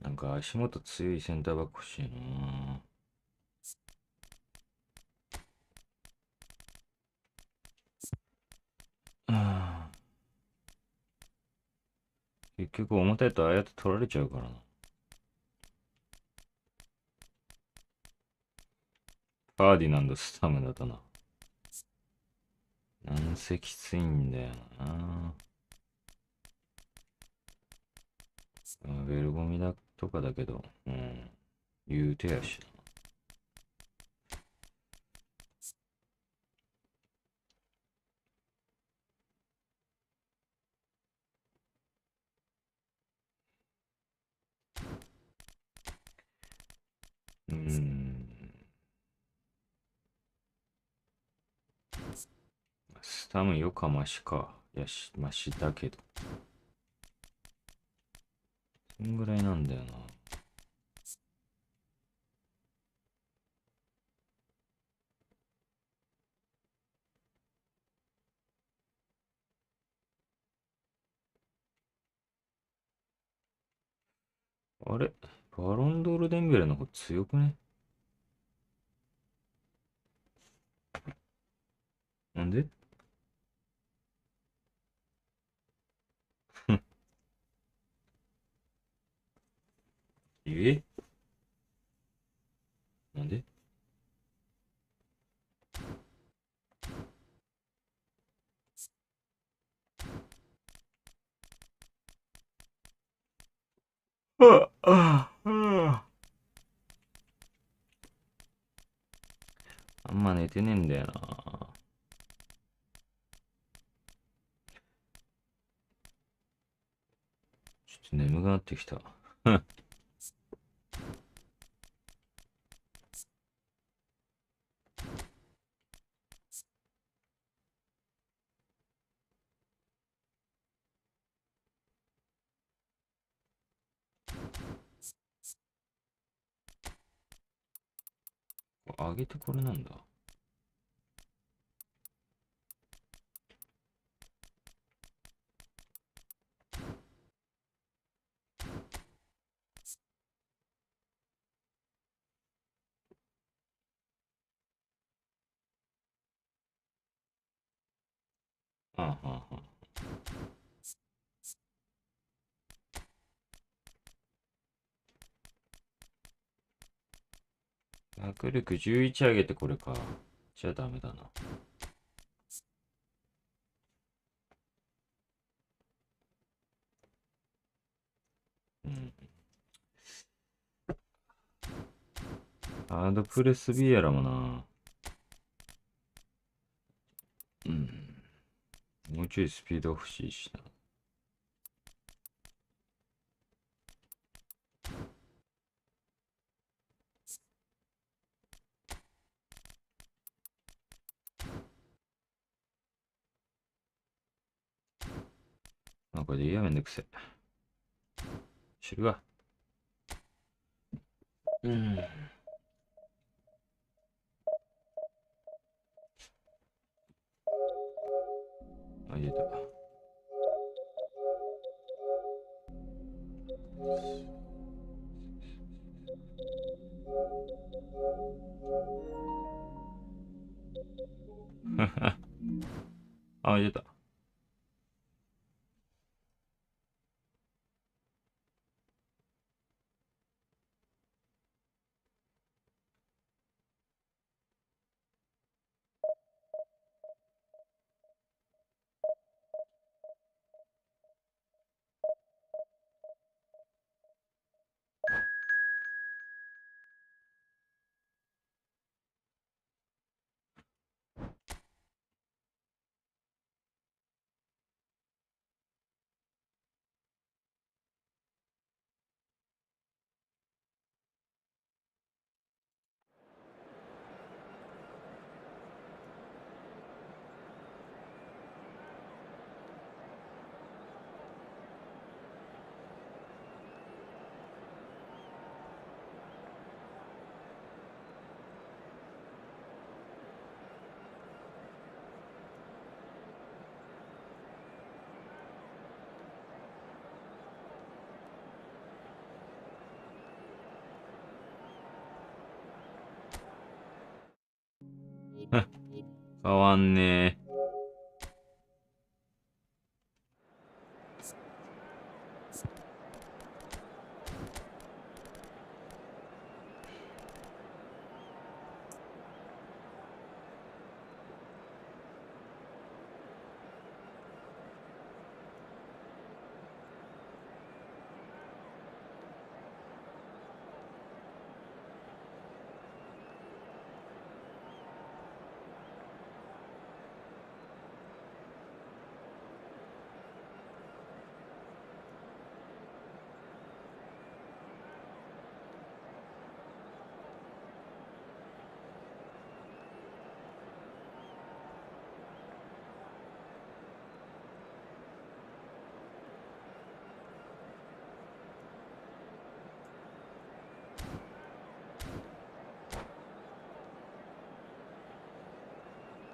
なんか足元強いセンターバック欲しいな。あー結局重たいとああやって取られちゃうからな。ファーディナンドスタムだとな。なんせきついんだよな。ベルゴミだとかだけど、うん。言うてやしな。うーん。スタムよかましか。やし、ましだけど。そんぐらいなんだよな。あれバロンドールデンベレの方強くね？なんで？えなんで？ああ、あんま寝てねえんだよな。ちょっと眠くなってきた。上げてこれなんだ。ああ、はあ、はあ。握力11上げてこれか。じゃあダメだな。うん。ハードプレスビエラもな。うん。もうちょいスピード欲しいしな。あ、これでいいや、めんどくせえ。知るわ。うん。あ、出た。あ、出た。変わんねえ。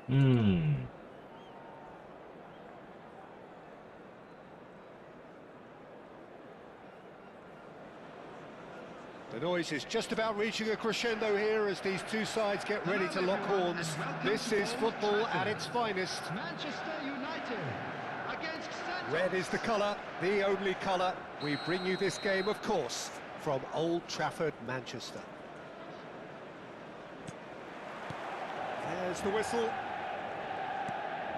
うん。The noise is just about reaching a crescendo here as these two sides get ready to lock horns. This is football at its finest. Manchester United against Red is the colour, the only colour. We bring you this game, of course, from Old Trafford, Manchester. There's the whistle.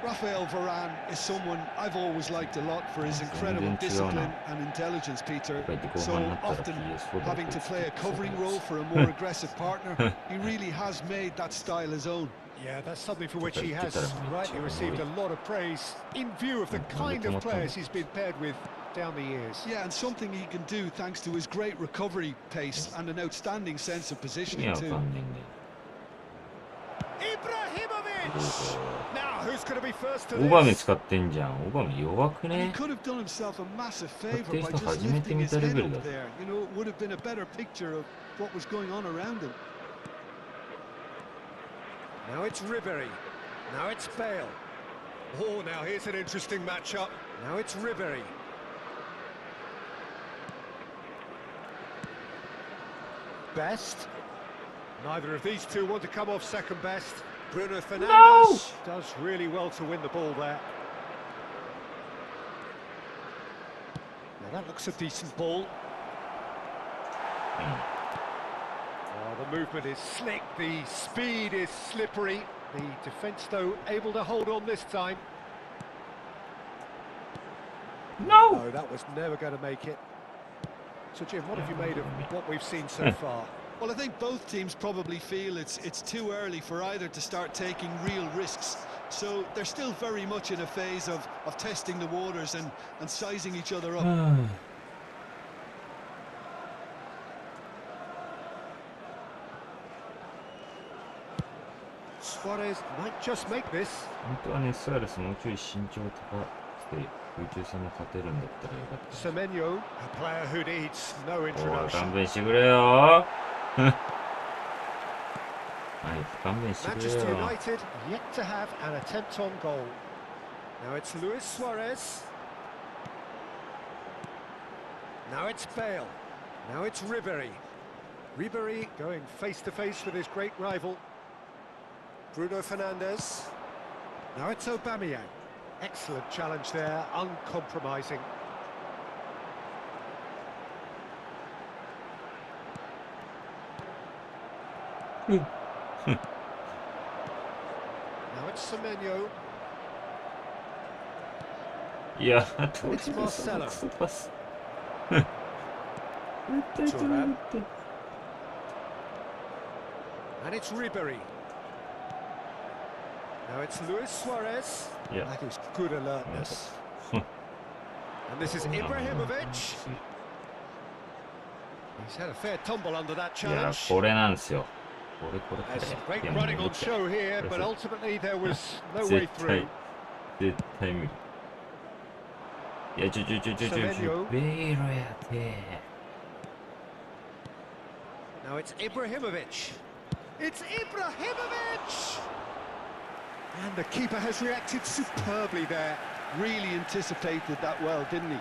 Rafael Varane is someone I've always liked a lot for his incredible discipline and intelligence, Peter. So often having to play a covering role for a more aggressive partner, he really has made that style his own. Yeah, that's something for which he has rightly received a lot of praise in view of the kind of players he's been paired with down the years. Yeah, and something he can do thanks to his great recovery pace and an outstanding sense of positioning too. Ibrahimovic! Now, who's going to be first to オバメ this? 使ってんじゃん。オバメ弱く And he ね could have done himself a massive favour by だって人 just 初めて lifting 見 his たレ head ベルだ up ぞ。 there. You know, it would have been a better picture of what was going on around him. Now it's Ribery. Now it's Bale. Oh, now here's an interesting matchup. Now it's Ribery. Best. Neither of these two want to come off second best. Bruno Fernandes does really well to win the ball there. Now that looks a decent ball. Oh, the movement is slick, the speed is slippery. The defence, though, able to hold on this time. No, that was never going to make it. So, Jim, what have you made of what we've seen so far? Well, I think both teams probably feel it's too early for either to start taking real risks. So they're still very much in a phase of testing the waters and sizing each other up. Suarez might just make this. 本当はね、スアレスもうちょい身長高くて空中戦も勝てるんだったらよかった。Semenyo, a player who needs no おい、 introduction. 勘弁してくれよはい、勘弁してくれ Manchester よ United yet to have an attempt on goal. Now it's Luis Suarez. Now it's Bale. Now it's Ribery. Ribery going face to face with his great rival. Bruno Fernandes. Now it's Aubameyang. Excellent challenge there, uncompromising. Now it's Semenyo. いや、 It's Marcelo. クソパス絶対取られるって And it's Ribery. Now it's Luis Suarez. Yeah. That is good alertness. And this is Ibrahimovic. He's had a fair tumble under that いや、 challenge. これなんですよこれ There's some これ great いやもう running 無 on 理だ show here, but ultimately there was no way 絶 through. 対絶対無理いやベイロやて Now it's Ibrahimovic. It's Ibrahimovic! And the keeper has reacted superbly there. Really anticipated that well, didn't he?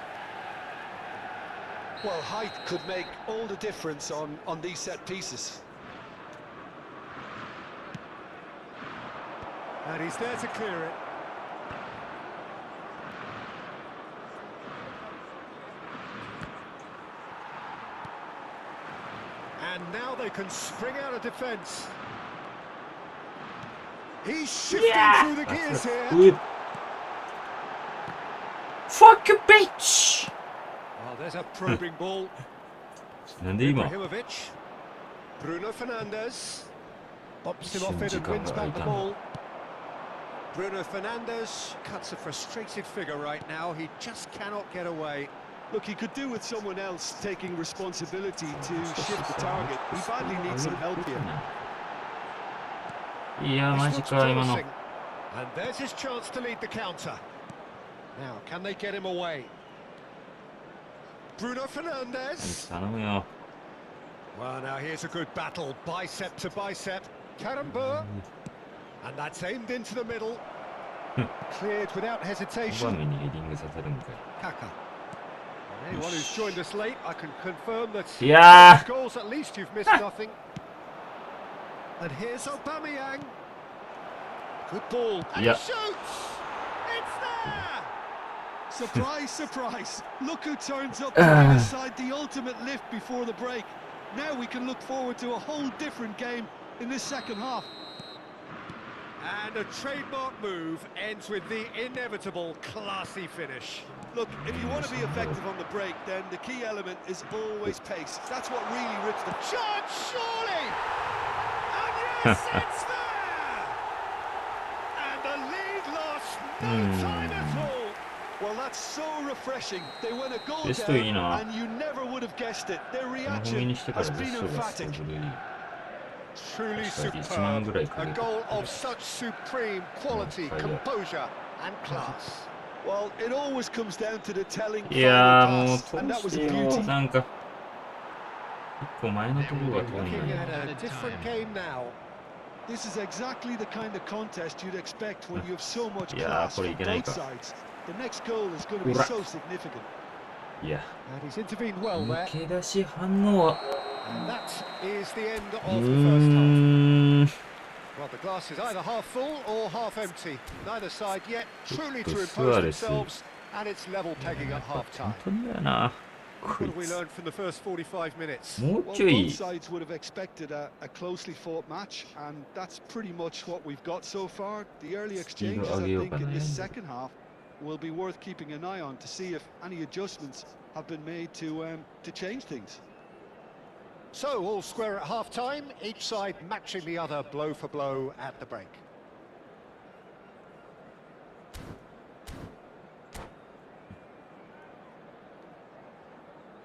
Well, height could make all the difference on these set pieces. And he's there to clear it. And now they can spring out of defence. He's shifting through the gears here. Good. Fuck you, bitch! Oh, there's a probing ball. なんで今 Ibrahimovic. Bruno Fernandes. Bops him off it and wins back the ball. Bruno Fernandes cuts a frustrated figure right now. He just cannot get away. Look, he could do with someone else taking responsibility to shift the target. He badly needs some help here. いや This マジ looks か今の promising. And there's his chance to lead the counter. Now, can they get him away? Bruno Fernandes. 頼むよ Well, now here's a good battle, bicep to bicep. Karambur. And that's aimed into the middle. Cleared without 小 hesitation. 場面にヘディングさせるんかい Kaka. And anyone who's joined us late, I can confirm that Yeah. six goals at least you've missed nothing. And here's Aubameyang. Good ball. And Yeah. he shoots! It's there! Surprise, surprise. Look who turns up to bring aside the ultimate lift before the break. Now we can look forward to a whole different game in this second half. And a trademark move ends with the inevitable classy finish. Look, if you want to be effective on the break, then the key element is always pace. That's what really rips the... Shot, surely! And yes, it's there! And the lead lost no time at all. Well, that's so refreshing. They went a goal ベストいい down, な and you never would have guessed it. Their この踏み reaction にしてから has ベ been ストが emphatic. すごい Truly That's like 1万ぐらい superb. くれ A る goal of such supreme quality, composure and class. Well, it always comes down to the telling いやー final もう pass, and 通 that was し a てよ beauty. なんか一個前のところが通んない Looking at a different game now. This is exactly the kind of contest you'd expect when you have so much いやー、 class これ from いけない both か。 sides. The next goal is going to be うら so significant. いや、 And he's intervened well 抜 there. け出し反応は。And that is the end う of the first half. ーん。 Well, the glass is either half full or half empty. Neither side yet truly to Suarez. impose themselves, and it's level pegging at half 本 time. 当にだよな。こ What い have we つ。 learned from the first 45 minutes? もう Well, ちょ both い。 sides would have expected a closely fought match, and that's pretty much what we've got so far. The early exchanges, I think, in this second half will be worth keeping an eye on to see if any adjustments have been made to change things. So, all square at half time, each side matching the other blow for blow at the break.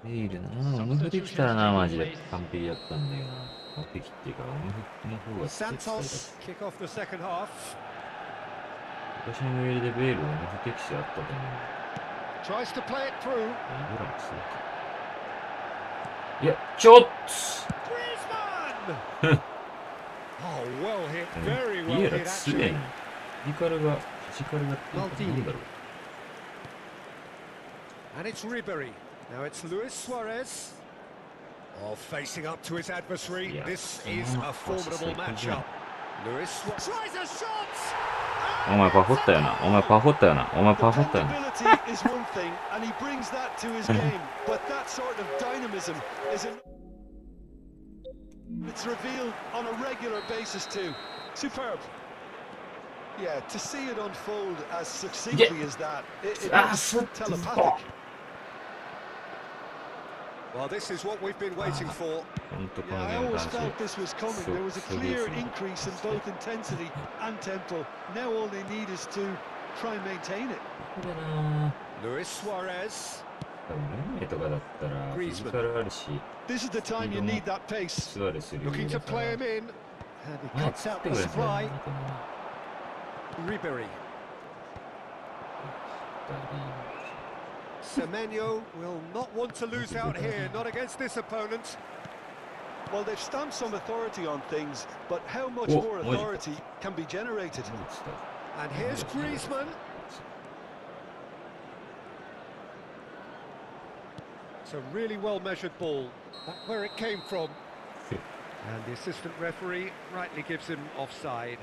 ベイルな、オムフできたらな、マジで完璧だったんだよな。完璧っていうか、オムフの方が絶対だ。 Santos kick off the second half. 昔のメールでベイルオムフ適性あったと思う。 Tries to play it through. いくらもそうか。いや、ちょっ Griezmann! Oh, well hit, と very ビ well エラ hit 強い actually. な。フィジカルがっていうかなんだろう。 And it's Ribery. Now it's Luis Suarez. Oh, facing up to his adversary. Yeah. This is a formidable matchup. Luis Suarez tries a shot! お前パフったよな。お前パフったよな。お前 The パフったよな。 dependability is one thing, and he brings that to his game, but that sort of dynamism is it's revealed on a regular basis too. Superb. Yeah, to see it unfold as succinctly as that, it looks telepathic. Well, this is what we've been waiting for. 本当こ Yeah, の I ゲーム always 男子 felt this was coming. There was a clear increase in both intensity and tempo. Now all they need is to try and maintain it. これな。 Luis Suarez. メとかだったらフィジカルあるし、 This is the time you need that pace. スアレスより Looking 上 to だから play him in. And he ね cuts っ out て the ください supply. Ribery. Semenyo will not want to lose out here, not against this opponent. Well, they've stamped some authority on things, but how much Oh, more what? authority can be generated? And here's Griezmann. It's a really well-measured ball. Back where it came from. And the assistant referee rightly gives him offside.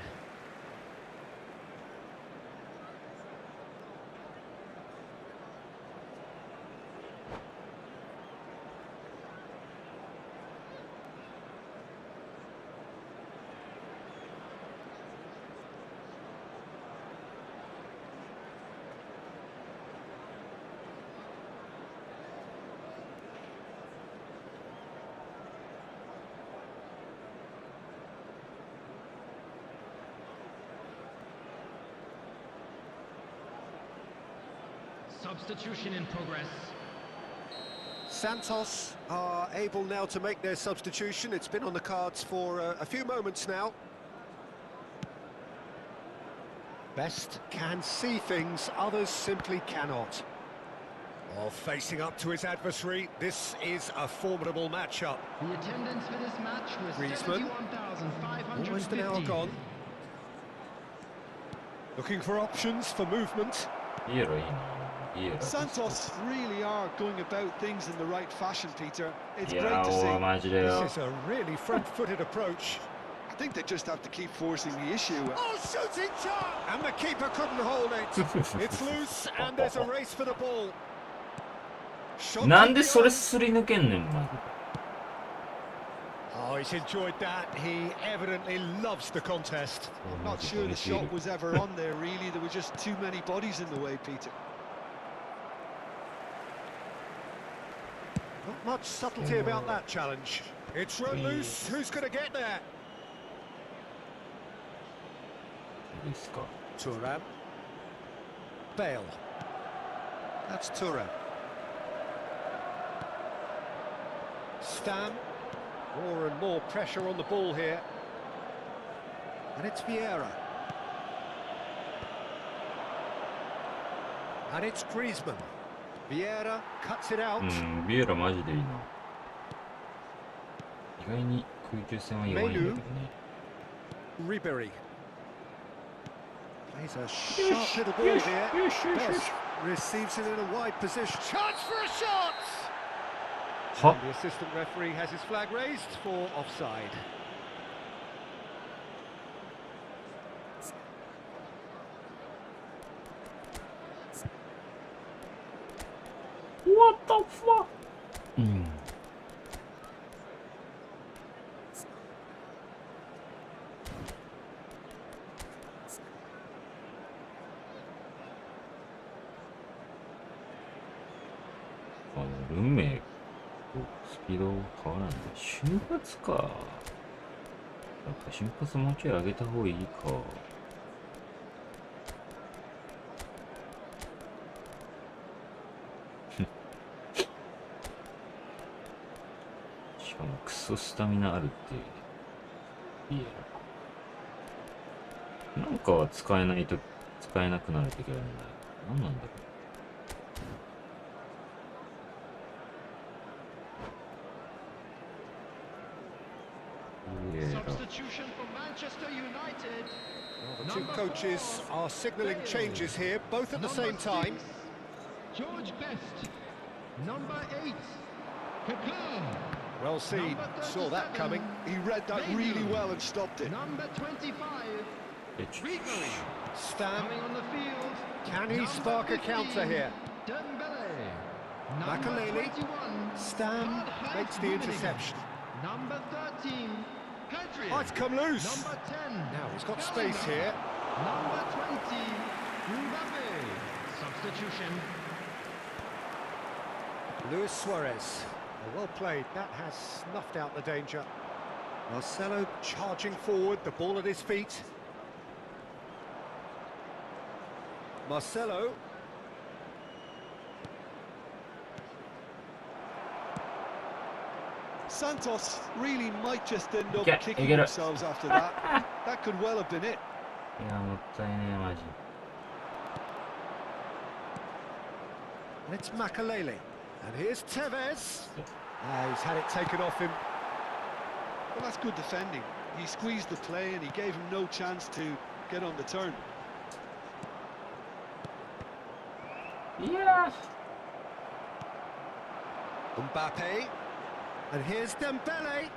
Substitution in progress. Santos are able now to make their substitution. It's been on the cards for a few moments now. Best can see things, others simply cannot. Oh, facing up to his adversary, this is a formidable matchup. The attendance for this match was Griezmann. Almost an hour 71,550. gone. Looking for options for movement. イエローいいな。イエロー。 Santos really are going about things in the right fashion, Peter. It's い great や to ー、 see. マジでよ。 This is a really front-footed approach. I think they just have to keep forcing the issue. Oh, shooting shot! And the keeper couldn't hold it. It's loose, and there's a race for the ball. Shot なんでそれ beyond. すり抜けんねん、マ Oh, he's enjoyed that. He evidently loves the contest. I'm not sure the shot was ever on there, really. There were just too many bodies in the way, Peter. Not much subtlety about that challenge. It's run loose. Who's going to get there? ジですか。 Thuram. Bale. That's Thuram. Stam. More and more pressure on the ball here. And it's Vieira. And it's Griezmann. Vieira cuts it out. うん、ビエラマジでいいな。意外に空中戦は弱いんだけどね。Ribery. Plays a sharp little ball here. Best receives it in a wide position. Chance for a shot! And the assistant referee has his flag raised for offside. What the fuck? 運命とスピード変わらない。瞬発か。やっぱ瞬発もうちょい上げた方がいいか。しかもクソスタミナあるっていう。いや。なんかは使えないと使えなくなるときあるんだよ。何なんだろう。Substitution for Manchester United. Well, the two coaches are signalling changes here, both at the same time. George Best. Number 8. Kaká. Well seen, saw that coming. He read that really well and stopped it. Number 25. Ribery. Stam, Coming on the field. can he Number spark a 15, counter here? Dembele. Number Makaleli. 21. Stam makes the interception. Number 13. Pedri. Oh, it's come loose. Number 10. Now he's got space here. Number 20. Mbappe. Substitution. Luis Suarez. Oh, well played. That has snuffed out the danger. Marcelo charging forward, the ball at his feet. Marcelo. Santos really might just end up Yeah, kicking get it. themselves after that. That could well have been it. いや、もったいねえ、マジ。It's Makaleli. And here's Tevez. He's had it taken off him. Well, that's good defending. He squeezed the play and he gave him no chance to get on the turn. いや Mbappe. And here's Dembele.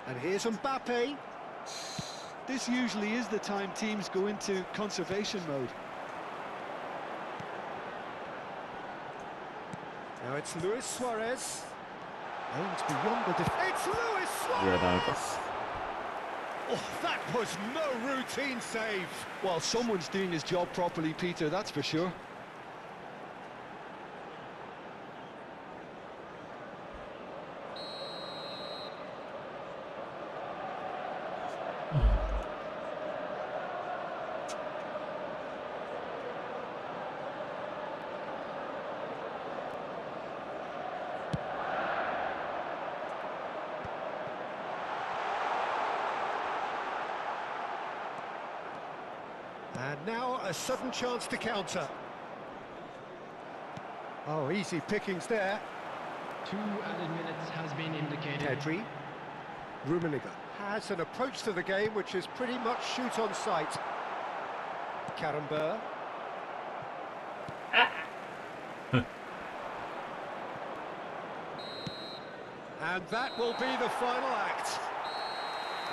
And here's Mbappe. This usually is the time teams go into conservation mode. Now it's Luis Suarez. Aims beyond the defence. It's Luis いや、ダメか。 Suarez! Oh, that was no routine save. Well, someone's doing his job properly, Peter, that's for sure. And now a sudden chance to counter. Oh, easy pickings there. 2 added minutes has been indicated. Pedri. Rummenigge has an approach to the game which is pretty much shoot on sight. Karambur. And that will be the final act.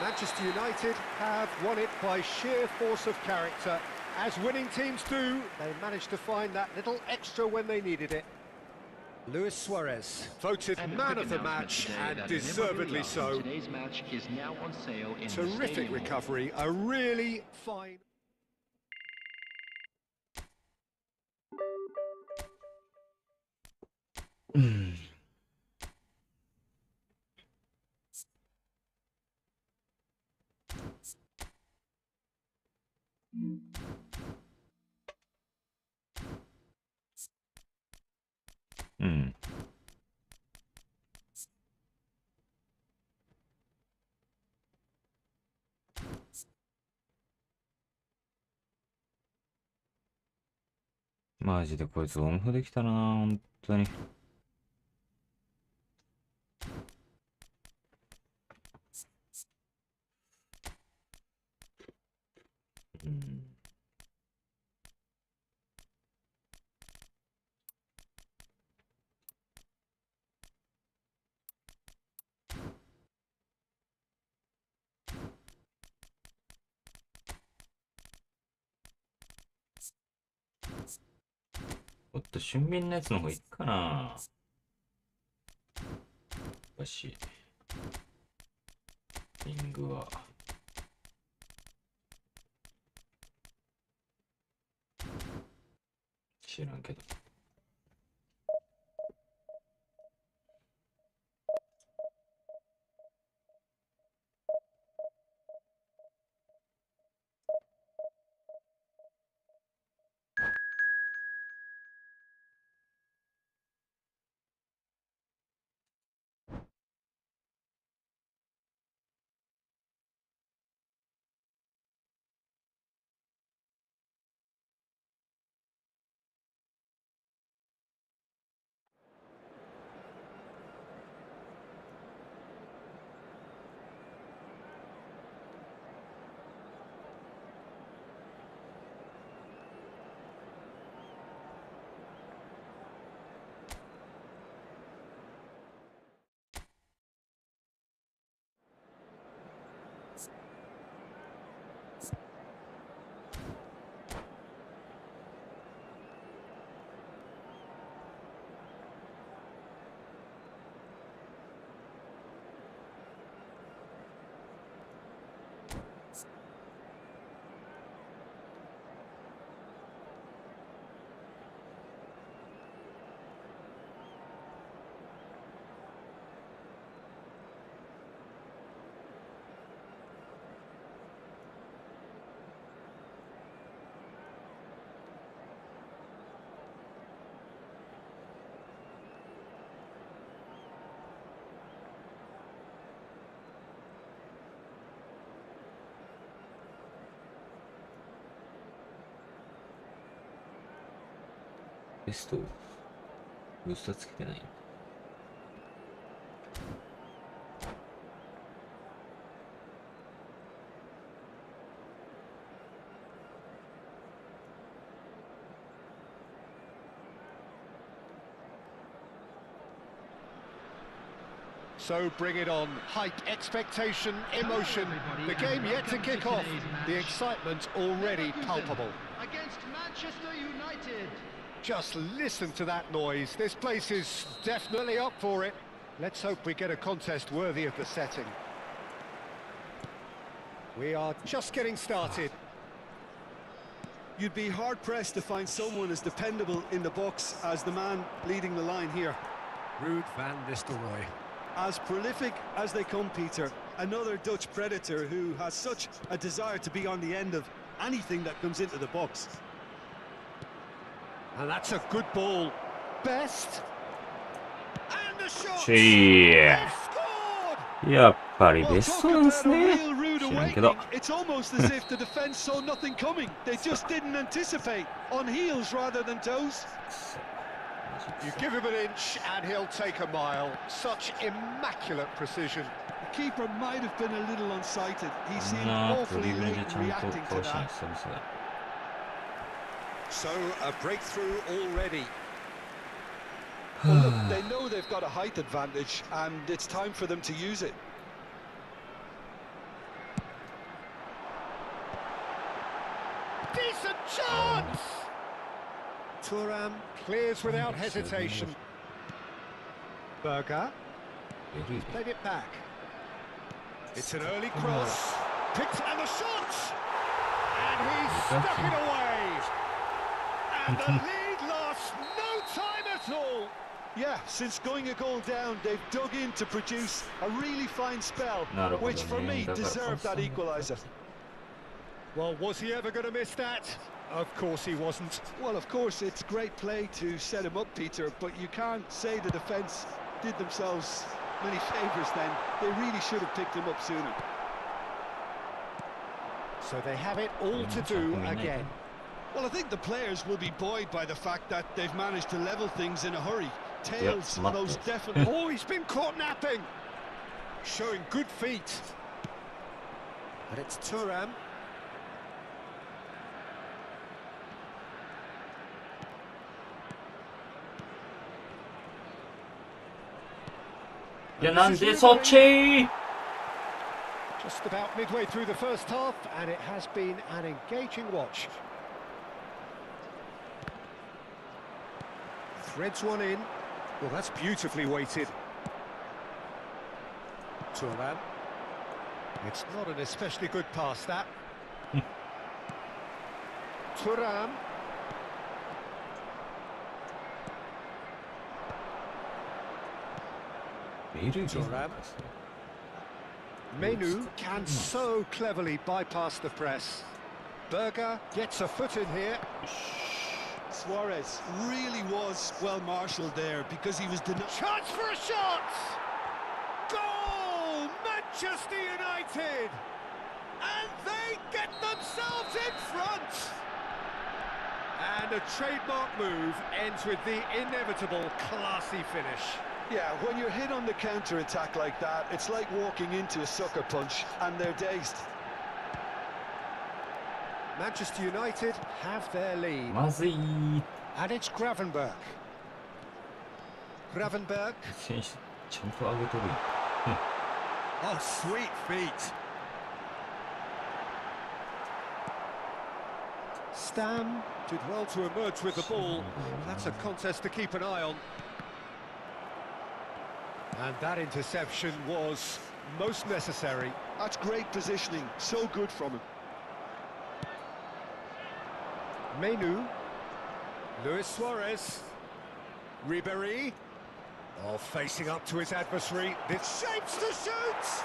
Manchester United have won it by sheer force of character. As winning teams do, they managed to find that little extra when they needed it. Luis Suarez, voted And a man quick of the announcement match, today and that deservedly memorabilia so. from Today's match is now on sale in the Terrific stadium hall. recovery, a really fine... Mm. マジでこいつオンフできたな、本当に。おっと、俊敏なやつの方がいいかな。よし。リングは。知らんけど。ベスト、ブースターつけてない。So bring it on. Hype, expectation, emotion. The game yet to kick off. The excitement already palpable. Against Manchester United. Just listen to that noise. This place is definitely up for it. Let's hope we get a contest worthy of the setting. We are just getting started. You'd be hard-pressed to find someone as dependable in the box as the man leading the line here. Ruud van Nistelrooy. As prolific as they come, Peter, another Dutch predator who has such a desire to be on the end of anything that comes into the box. And that's a good ball. Best. And the shot. やっぱりベストなんですね。 It's almost as if the defense saw nothing coming. They just didn't anticipate. On heels rather than toes. You give him an inch and he'll take a mile. Such immaculate precision. The keeper might have been a little unsighted. He seemed awfully late reacting to that. So a breakthrough already. Well, look, they know they've got a height advantage and it's time for them to use it. Decent chance! Thuram clears without hesitation. Berger. He's played it back. It's an early cross. Picked and the shot! And he's stuck it away! And the lead lost no time at all! Yeah, since going a goal down, they've dug in to produce a really fine spell, which for me deserved that equaliser. Well, was he ever going to miss that? Of course he wasn't. Well, of course, it's great play to set him up, Peter, but you can't say the defence did themselves many favours then. They really should have picked him up sooner. So they have it all to do again. Well, I think the players will be buoyed by the fact that they've managed to level things in a hurry. Tails, most definitely. Oh, he's been caught napping. Showing good feet. And it's Thuram. Just about midway through the first half, and it has been an engaging watch. Threads one in. Well, that's beautifully weighted. Turan. It's not an especially good pass, that. Turan. Turan. Menu can so cleverly bypass the press. Berger gets a foot in here. Suarez really was well marshalled there because he was denied. Chance for a shot! Goal! Manchester United! And they get themselves in front! And a trademark move ends with the inevitable classy finish. Yeah, when you're hit on the counter-attack like that, it's like walking into a sucker punch and they're dazed. Manchester United have their lead. まずい。 And it's Gravenberch. Gravenberch. 選手ちゃんと上げとるやん。 Oh, sweet feet. Stam did well to emerge with the ball. That's a contest to keep an eye on. And that interception was most necessary. That's great positioning, so good from him. Menu. Luis Suarez. Ribéry. Oh, facing up to his adversary. This shapes to shoot!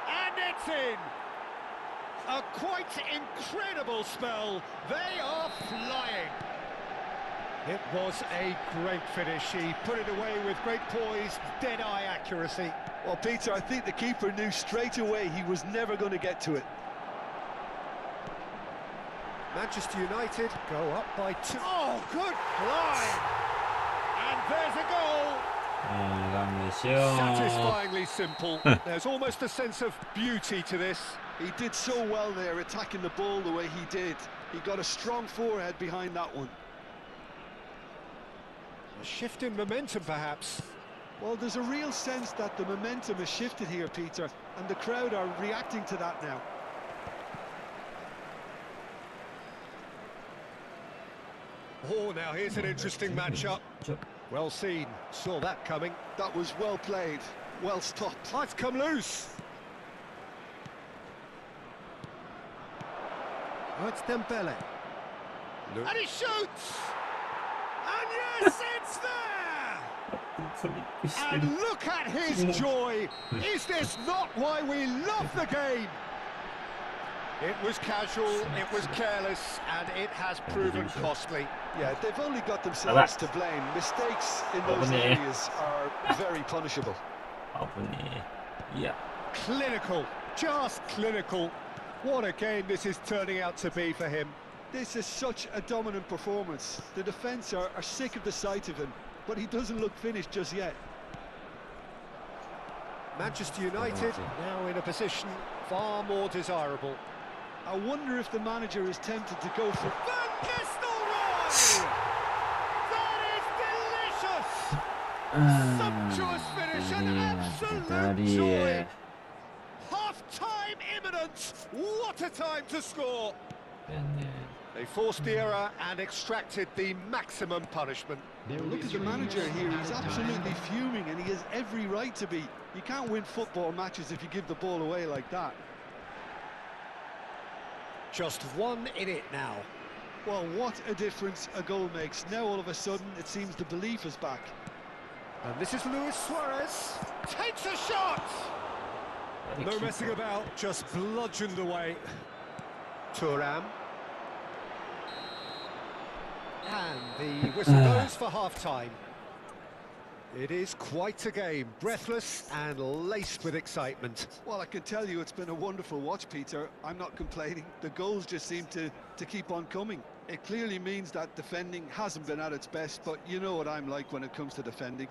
And it's in! A quite incredible spell. They are flying. It was a great finish. He put it away with great poise, dead-eye accuracy. Well, Peter, I think the keeper knew straight away he was never going to get to it. Manchester United go up by 2. Oh, good line! And there's a goal! 勘弁しよう。 Satisfyingly simple. There's almost a sense of beauty to this. He did so well there, attacking the ball the way he did. He got a strong forehead behind that one. A shift in momentum, perhaps. Well, there's a real sense that the momentum has shifted here, Peter, and the crowd are reacting to that now. Oh, now here's an interesting matchup. Well seen. Saw that coming. That was well played, well stopped. Oh, it's come loose. Oh, it's Dembele. And he shoots! And yes, it's there! And look at his joy! Is this not why we love the game? It was casual, it was careless, and it has proven costly. Yeah, they've only got themselves to blame. Mistakes in those areas are very punishable. 危ねえ。いや。 Clinical, just clinical. What a game this is turning out to be for him. This is such a dominant performance. The defence are sick of the sight of him, but he doesn't look finished just yet. Manchester United now in a position far more desirable. I wonder if the manager is tempted to go for... Van Nistelrooy! That is delicious! Sumptuous finish and absolute joy! Half-time imminent! What a time to score! They forced the error and extracted the maximum punishment. Look at the manager here, he's absolutely fuming and he has every right to be. You can't win football matches if you give the ball away like that. Just 1 in it now. Well, what a difference a goal makes. Now all of a sudden it seems the belief is back. And this is Luis Suarez. Takes a shot! No messing about, just bludgeoned away. Thuram. And the whistle goes for half-time. It is quite a game, breathless and laced with excitement. Well, I can tell you it's been a wonderful watch, Peter. I'm not complaining. The goals just seem to keep on coming. It clearly means that defending hasn't been at its best, but you know what I'm like when it comes to defending.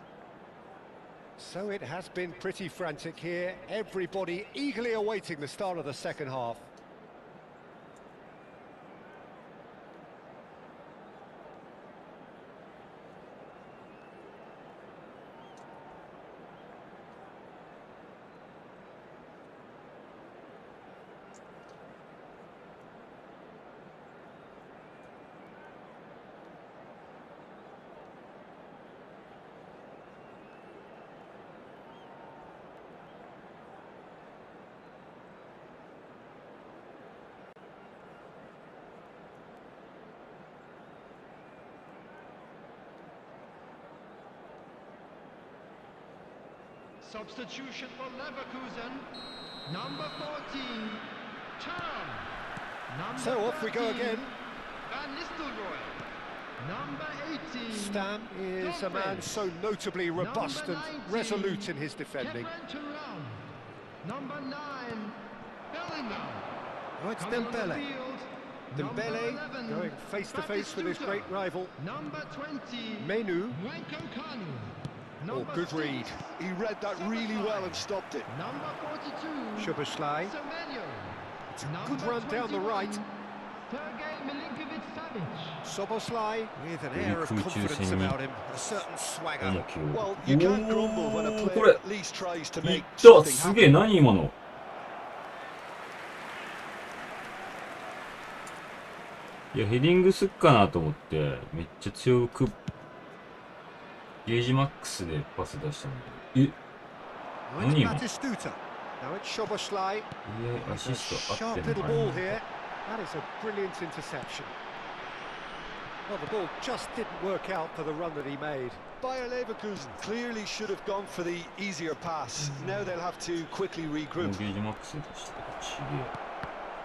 So it has been pretty frantic here. Everybody eagerly awaiting the start of the second half. Substitution for Leverkusen. Number 14, Turn. Number So off we go 13, again. Van Nistelrooy. Number 18, Stam is a man Dumfries. so notably robust Number and 19, resolute in his defending. Kevin Turan. Number 9, Bellingham. Oh, it's Coming on the Dembele. field, number Dembele 11, going face to face with his Batistuta. great rival. Number 20, Menu. Wenko Kanu. Oh, Number good 6, read. He read that really well and stopped it. Number 42, Szoboszlai. Semenyo. It's a good run down the right. Sergej Milinkovic-Savic. Szoboszlai with an air of Really confidence cool about him, a certain swagger. 重きを Well, you can't grumble when a おー player これ at least tries to いっ make た something すげえ happen. 何今のいやヘディングすっかなと思ってめっちゃ強くゲージマックスでパス出したのに Oh, it's Only. Batistuta. Now it's Szoboszlai. アシスト合って Sharp んの little か ball な here. That is a brilliant interception. Well, the ball just didn't work out for the run that he made. Bayer Leverkusen clearly should have gone for the easier pass. Now they'll have to quickly この regroup. ゲージマックスで出したからちげえ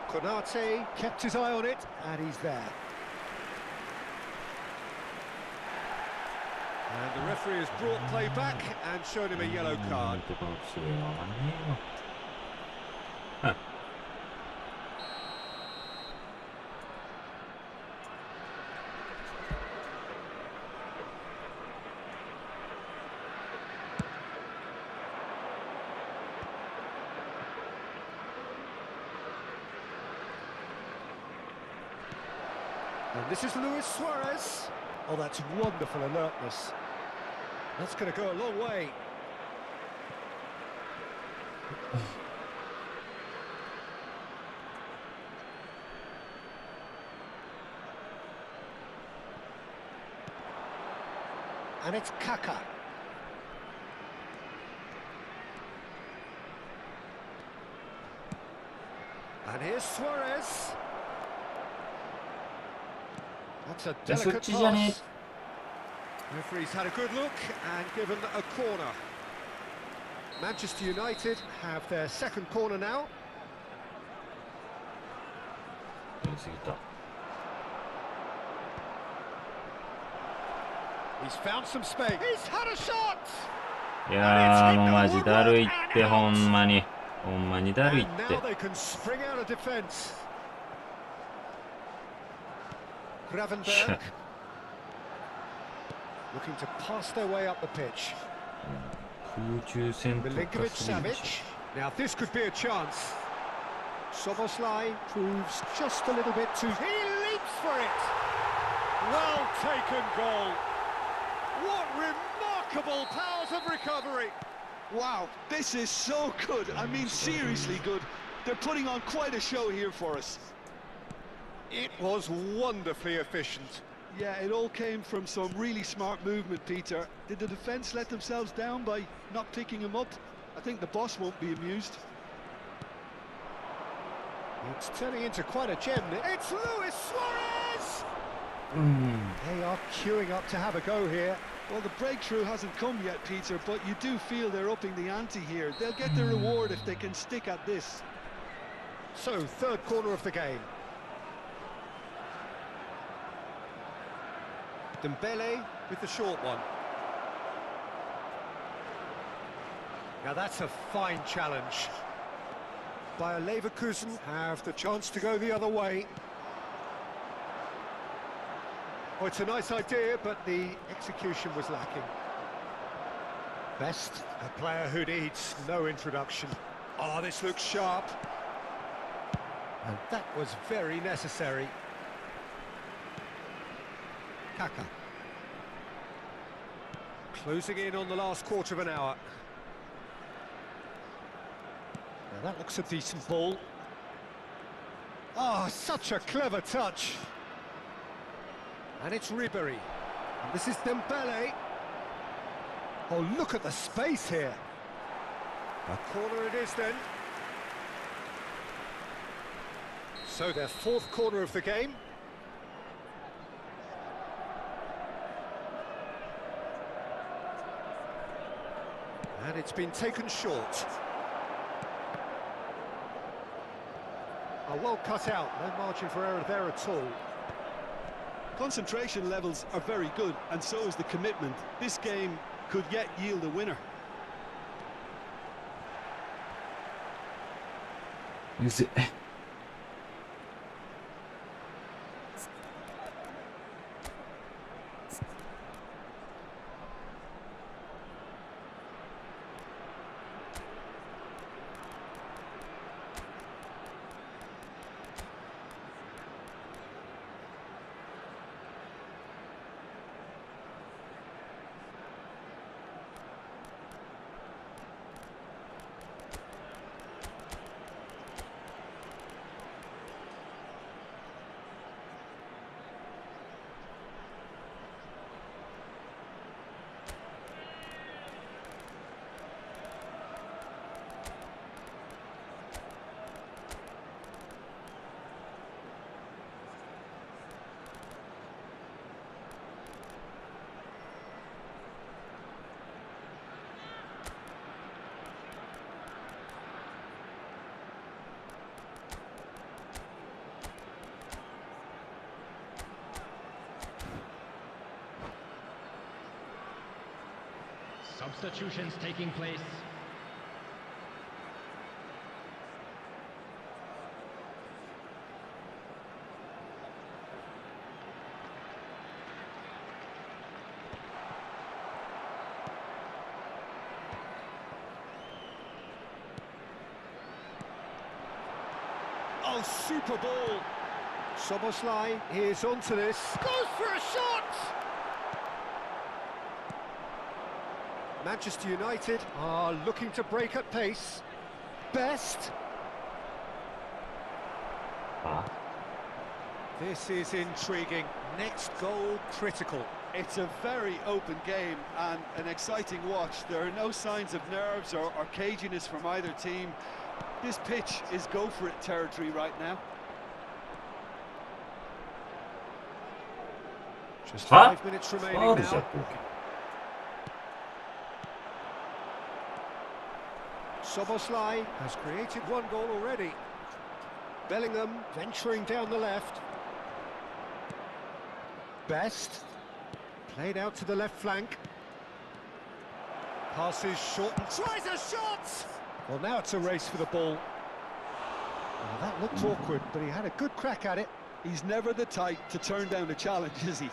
Konate kept his eye on it, and he's there. And the referee has brought play back and shown him a yellow card. とかすげえなねえよ And this is Luis Suarez. Oh, that's wonderful alertness. That's going to go a long way. And it's Kaka. And here's Suarez. That's a じゃあそっ delicate ちじゃね pass. Referee's had a good look and given a corner. Manchester United have their second corner now. やりすぎた He's found some space. He's had a shot! いやーもうマジだるいってほんまにだるいっ And て now they can spring out of defence. Gravenberg looking to pass their way up the pitch. 空中戦とかするんで Milinkovic-Savic. し Now this could be a chance. Szoboszlai proves just a little bit too... He leaps for it! Well taken goal. What remarkable powers of recovery. Wow, this is so good. I mean, seriously good. They're putting on quite a show here for us. It was wonderfully efficient. Yeah, it all came from some really smart movement, Peter. Did the defence let themselves down by not picking him up? I think the boss won't be amused. It's turning into quite a gem. It's Luis Suarez! うん They are queuing up to have a go here. Well, the breakthrough hasn't come yet, Peter, but you do feel they're upping the ante here. They'll get their reward if they can stick at this. So, third corner of the game. Dembele with the short one. Now that's a fine challenge. Bayer Leverkusen have the chance to go the other way. Oh, it's a nice idea, but the execution was lacking. Best, a player who needs no introduction. Oh, this looks sharp. And that was very necessary. Kaka. Closing in on the last quarter of an hour. Now that looks a decent ball. Oh, such a clever touch. And it's Ribéry. And this is Dembele. Oh, look at the space here. A corner it is then. So their fourth corner of the game. And it's been taken short. Well cut out, no margin for error there at all. Concentration levels are very good, and so is the commitment. This game could yet yield a winner. うぜ。Substitutions taking place. Oh, super ball. Soboslai is onto this. Goes for a shot! Manchester United are looking to break at pace. Best. This is intriguing. Next goal critical. It's a very open game and an exciting watch. There are no signs of nerves or caginess from either team. This pitch is go-for-it territory right now. Just Huh? 5 minutes remaining ファールじゃっ now. たっけ。 Soboslai has created one goal already. Bellingham venturing down the left. Best. Played out to the left flank. Passes short and tries a shot! Well, now it's a race for the ball. Well, that looked awkward, but he had a good crack at it. He's never the type to turn down a challenge, is he?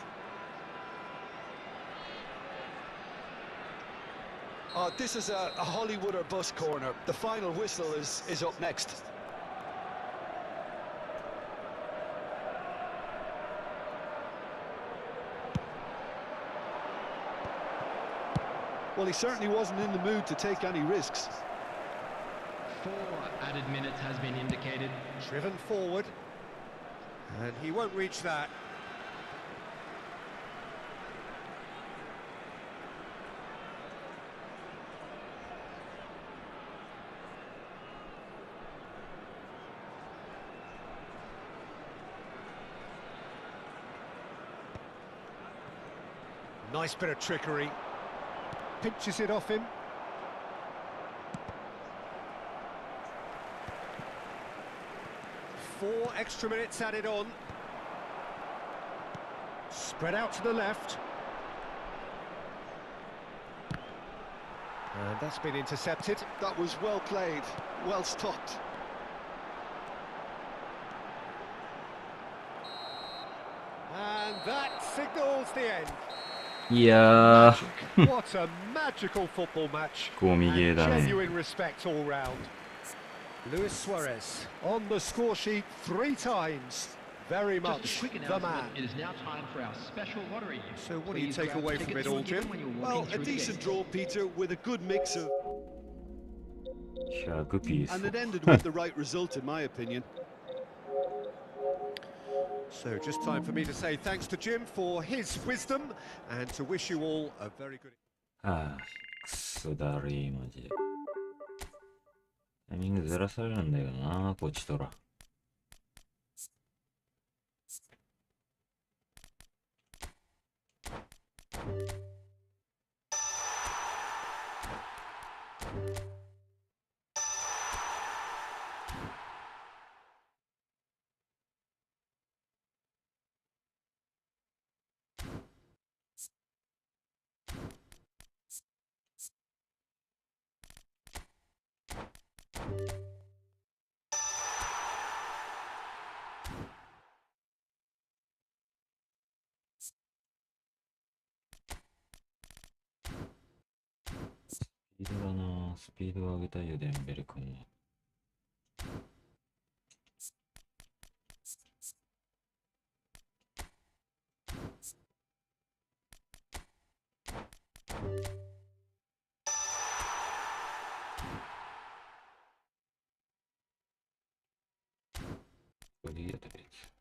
Oh, this is a Hollywood or bust corner. The final whistle is up next. Well, he certainly wasn't in the mood to take any risks. 4 added minutes has been indicated. Driven forward. And he won't reach that. Nice bit of trickery. Pinches it off him. Four extra minutes added on. Spread out to the left. And that's been intercepted. That was well played, well stopped. And that signals the end. いやー、 What a magical football match. ゴミゲー And だね。 genuine respect all round. Luis Suarez on the score sheet 3 times. Very Just a much quick the man. announcement, it is now time for our special lottery. So what do you Please take grab away from tickets it all, when Jim? you're walking Well, a through the decent gates. draw, Peter, with a good mix of... 100ピー And it ス。 ended with the right result, in my opinion. So just time for me to say thanks to Jim for his wisdom and to wish you all a very good... はあ、くそだるい、マジで。タイミングずらされるんだよな、こっちとら。スピードだな。スピードを上げたいよ、デンベル君は。これでいいや、とりあえず。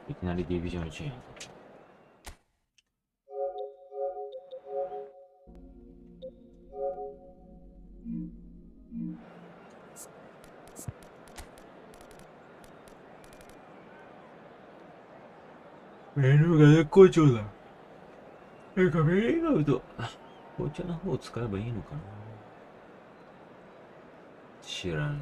いきなりディビジョン1位やん。メニューが絶好調だ。なんかメニューがあると、紅茶の方を使えばいいのかな。知らない。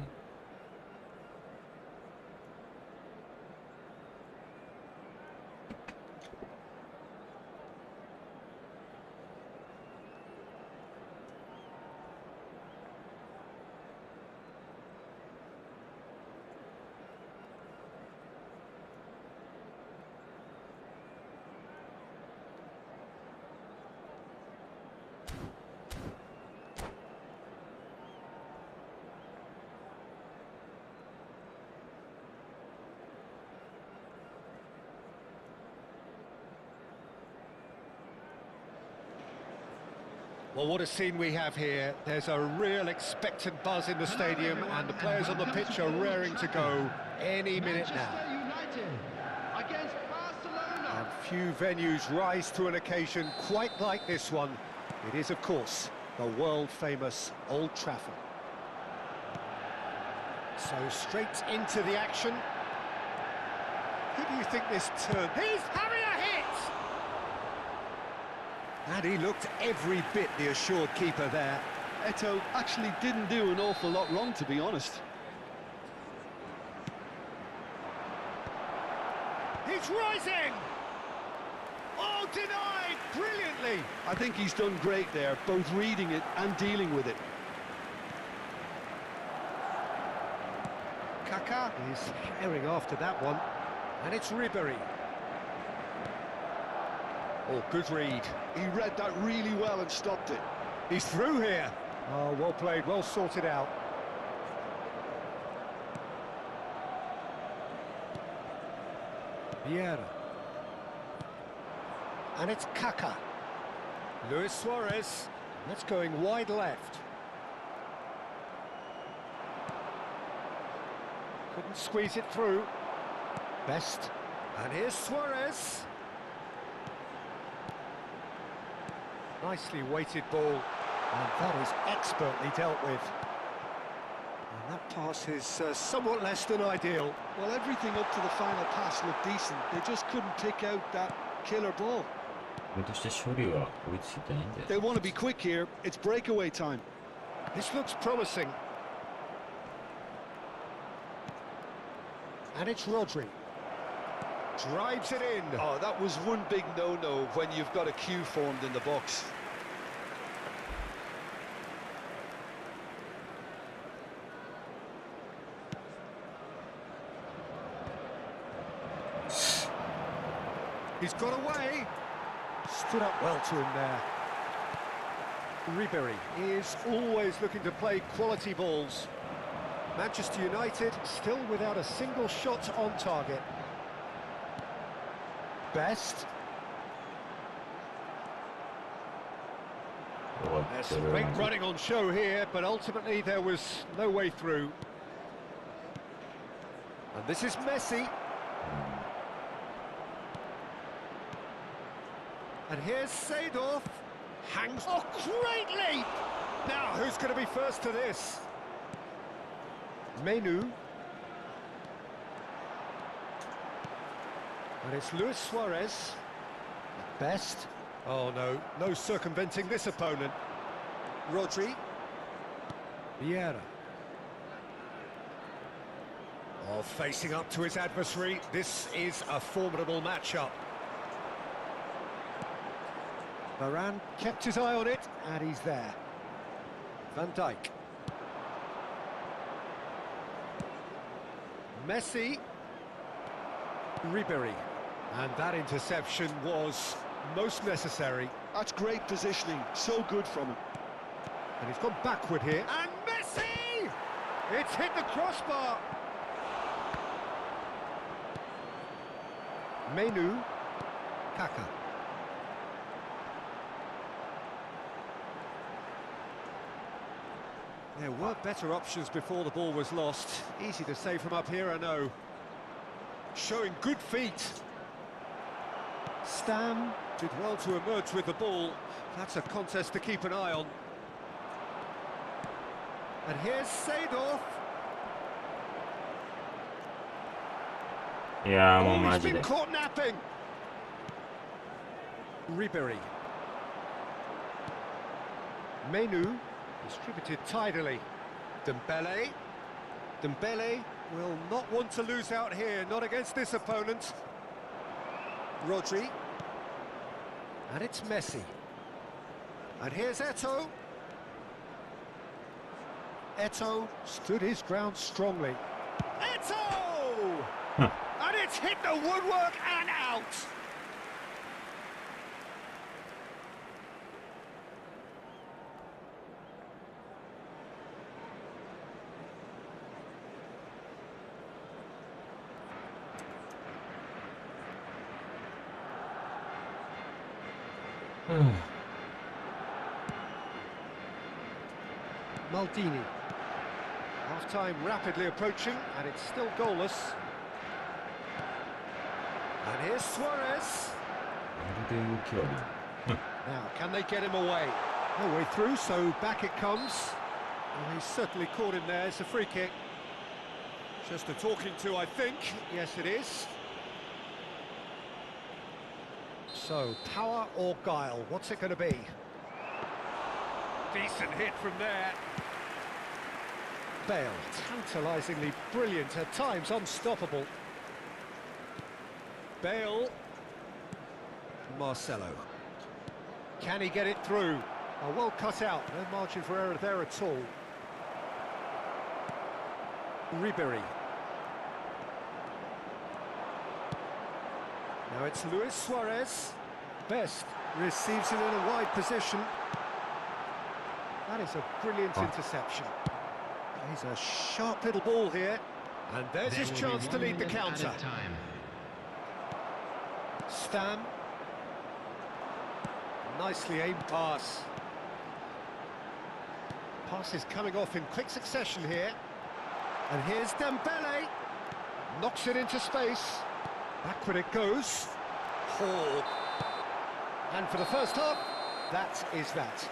Well, what a scene we have here. There's a real expectant buzz in the stadium, and the players on the pitch are raring to go any minute now. United against Barcelona. And few venues rise to an occasion quite like this one. It is, of course, the world-famous Old Trafford. So straight into the action. Who do you think this turn? He's having a hit! And he looked every bit the assured keeper there. Eto actually didn't do an awful lot wrong, to be honest. He's rising! Oh, denied brilliantly! I think he's done great there, both reading it and dealing with it. Kaká is herring after that one. And it's Ribery. Oh, good read. He read that really well and stopped it. He's through here. Oh, well played, well sorted out. Vieira. And it's Kaká. Luis Suarez. That's going wide left. Couldn't squeeze it through. Best. And here's Suarez. Nicely weighted ball, and that is expertly dealt with. And that pass is somewhat less than ideal. Well, everything up to the final pass looked decent. They just couldn't pick out that killer ball. They want to be quick here. It's breakaway time. This looks promising. And it's Rodri. Drives it in. Oh, that was one big no-no when you've got a queue formed in the box. He's got away. Stood up well to him there. Ribery is always looking to play quality balls. Manchester United still without a single shot on target. Best. 終わっ There's てる great マジ running on show here, but ultimately there was no way through. And this is Messi. And here's Seedorf. Hangs. Oh, great leap! Now, who's going to be first to this? Menu. And it's Luis Suarez. Best. Oh, no. No circumventing this opponent. Rodri. Vieira. Oh, facing up to his adversary. This is a formidable matchup. Varane kept his eye on it, and he's there. Van Dijk. Messi. Ribery. And that interception was most necessary. That's great positioning, so good from him. And he's gone backward here. And Messi! It's hit the crossbar. Menu. Kaka. There were better options before the ball was lost. Easy to say from up here, I know. Showing good feet. Stam did well to emerge with the ball. That's a contest to keep an eye on. And here's Seedorf. いやーもう Oh, マ he's ジ been で caught napping. Ribery. Menu distributed tidily. Dembele. Dembele will not want to lose out here, not against this opponent. Rodri. And it's Messi. And here's Eto'o. Eto'o stood his ground strongly. Eto'o! And it's hit the woodwork and out! Maldini. Half-time rapidly approaching, and it's still goalless. And here's Suarez. まるで動き悪い Now, can they get him away? No way through, so back it comes. Well, he's certainly caught him there. It's a free kick. Just a talking to, I think. Yes, it is. So, power or guile? What's it going to be? Decent hit from there. Bale, tantalisingly brilliant, at times unstoppable. Bale. Marcelo. Can he get it through? Oh, well cut out, no margin for error there at all. Ribery. Now it's Luis Suarez. Best receives it in a wide position. That is a brilliant interception. He's a sharp little ball here. And there's his chance to lead the counter. Stam. Nicely aimed pass. Pass is coming off in quick succession here. And here's Dembele. Knocks it into space. Backward it goes. Hall. And for the first half, that is that.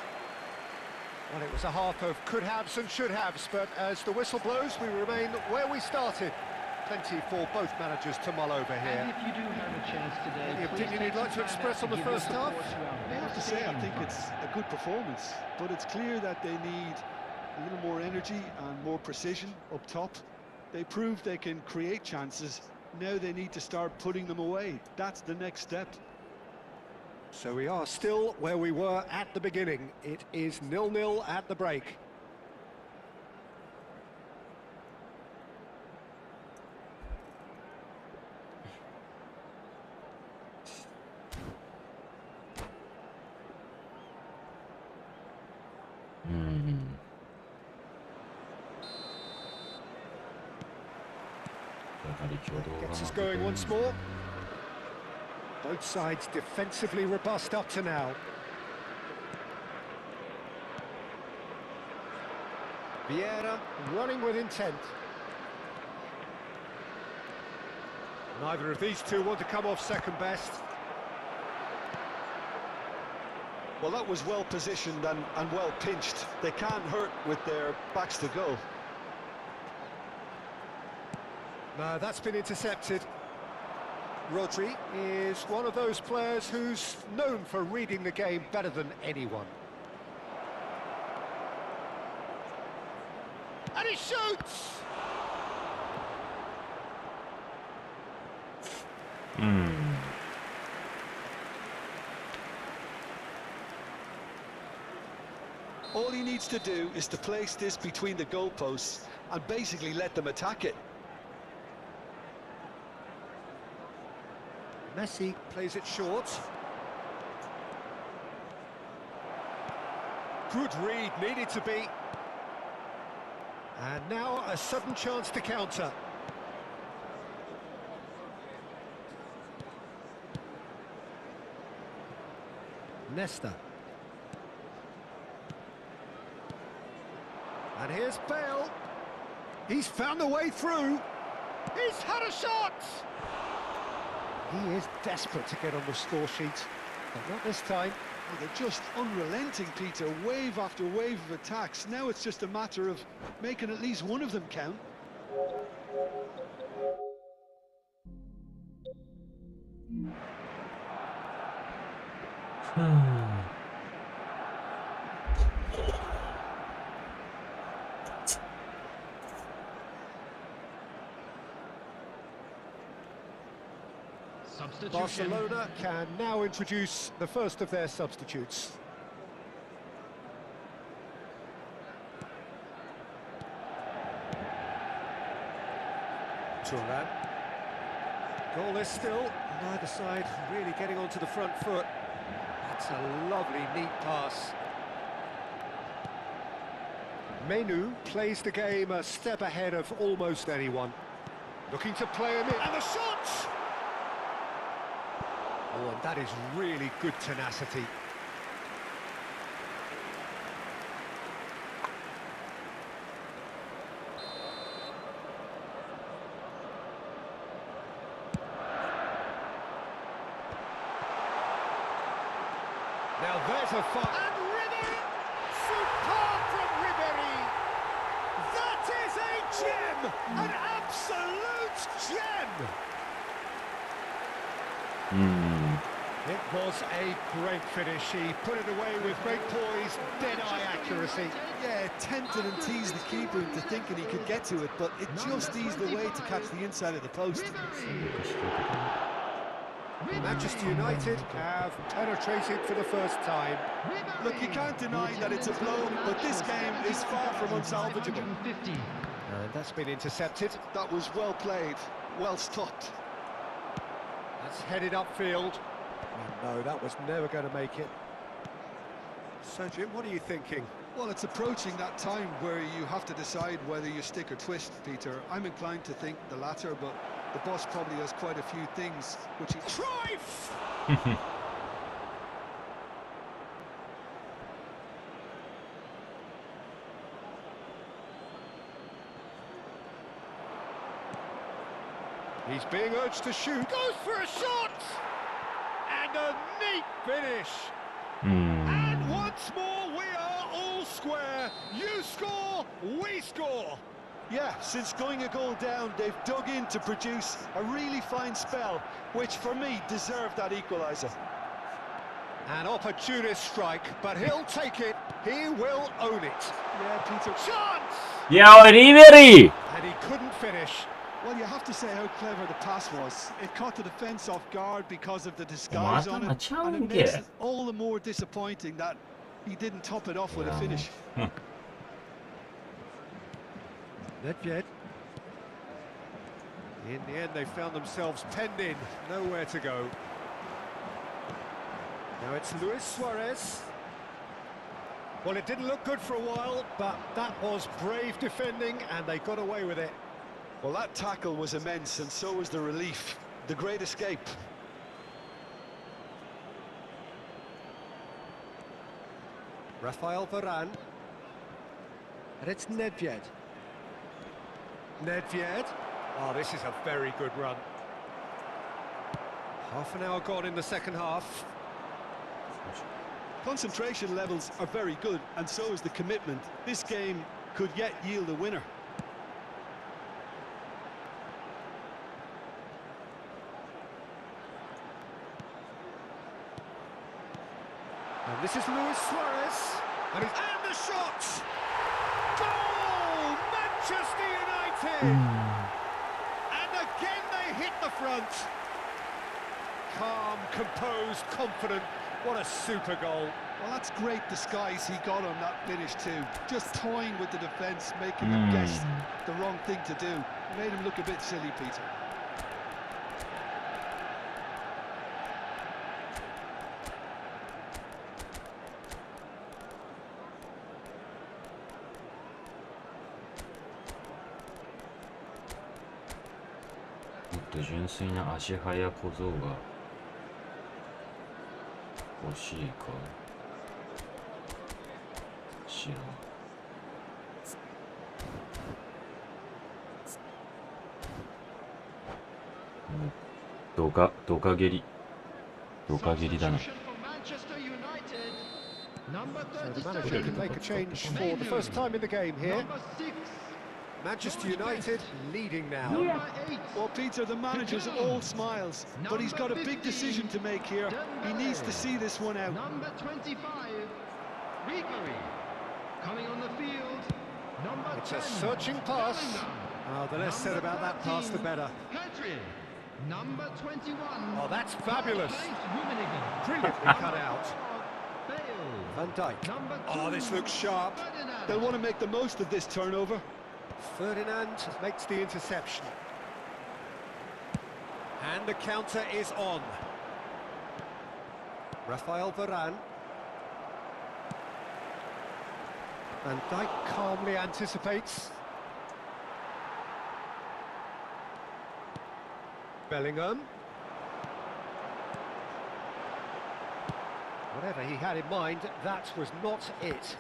Well, it was a half of could-haves and should-haves, but as the whistle blows, we remain where we started. Plenty for both managers to mull over here. And if you do have a chance today, Any please opinion take you'd like some to time express out on the give your first half? support to our I have to say, I think it's a good performance, but it's clear that they need a little more energy and more precision up top. They proved they can create chances. Now they need to start putting them away. That's the next step. So we are still where we were at the beginning. It is 0-0 at the break. Gets us going once more. Both sides defensively robust up to now. Vieira running with intent. Neither of these two want to come off second best. Well, that was well positioned and well pinched. They can't hurt with their backs to goal. No, that's been intercepted. Rodri is one of those players who's known for reading the game better than anyone. And he shoots! All he needs to do is to place this between the goalposts and basically let them attack it. Messi plays it short. Good read, needed to be. And now a sudden chance to counter. Nesta. And here's Bale. He's found a way through. He's had a shot! He is desperate to get on the score sheet, but not this time. Oh, they're just unrelenting, Peter. Wave after wave of attacks. Now it's just a matter of making at least one of them count. Substitution. Barcelona can now introduce the first of their substitutes. Turan. Goalless still, neither side really getting onto the front foot. That's a lovely, neat pass. Menu plays the game a step ahead of almost anyone. Looking to play him in, and the shot! Oh, and that is really good tenacity. Now there's a fun. And Ribéry! Superb from Ribéry! That is a gem! An absolute gem! It was a great finish. He put it away with great poise, dead-eye accuracy. Yeah, tempted and teased the keeper into thinking he could get to it, but it just eased away to catch the inside of the post. Manchester United have penetrated for the first time. Look, you can't deny that it's a blow, but this game is far from unsalvageable. And that's been intercepted. That was well played, well stopped. That's headed upfield. Oh, no, that was never going to make it. So, Jim, what are you thinking? Well, it's approaching that time where you have to decide whether you stick or twist, Peter. I'm inclined to think the latter, but the boss probably has quite a few things which he... Cruyff! He's being urged to shoot. Goes for a shot! And a neat finish. And once more, we are all square. You score, we score. Yeah, since going a goal down, they've dug in to produce a really fine spell, which for me deserved that equaliser. An opportunist strike, but he'll take it. He will own it. Yeah, Peter. Chance! Yeah, Ribéry! And he couldn't finish. Well, you have to say how clever the pass was. It caught the defence off guard because of the disguise on it, and it makes it all the more disappointing that he didn't top it off with a finish. Nedved. In the end, they found themselves penned in, nowhere to go. Now it's Luis Suarez. Well, it didn't look good for a while, but that was brave defending, and they got away with it. Well, that tackle was immense, and so was the relief. The great escape. Rafael Varane. And it's Nedved. Nedved. Oh, this is a very good run. Half an hour gone in the second half. Concentration levels are very good, and so is the commitment. This game could yet yield a winner. And this is Luis Suarez. And the shot! Goal! Manchester United! And again they hit the front. Calm, composed, confident. What a super goal. Well, that's great disguise he got on that finish too. Just toying with the defence, making them guess the wrong thing to do. Made him look a bit silly, Peter.もっと純粋な足早小僧が欲しいか知らん。ドカ蹴りだな。 So the manager can make a change for the first time in the game here. Manchester United leading now. Well, Peter, the manager's all smiles, but he's got a big decision to make here. He needs to see this one out. Number 25, Ribery. Coming on the field, number 10. It's a searching pass. Oh, the less said about that pass, the better. Petri. Number 21. Oh, that's fabulous. Brilliantly cut out. Van Dijk. Oh, this looks sharp. They'll want to make the most of this turnover. Ferdinand makes the interception. And the counter is on. Rafael Varane. Van Dijk calmly anticipates. Bellingham. Whatever he had in mind, that was not it.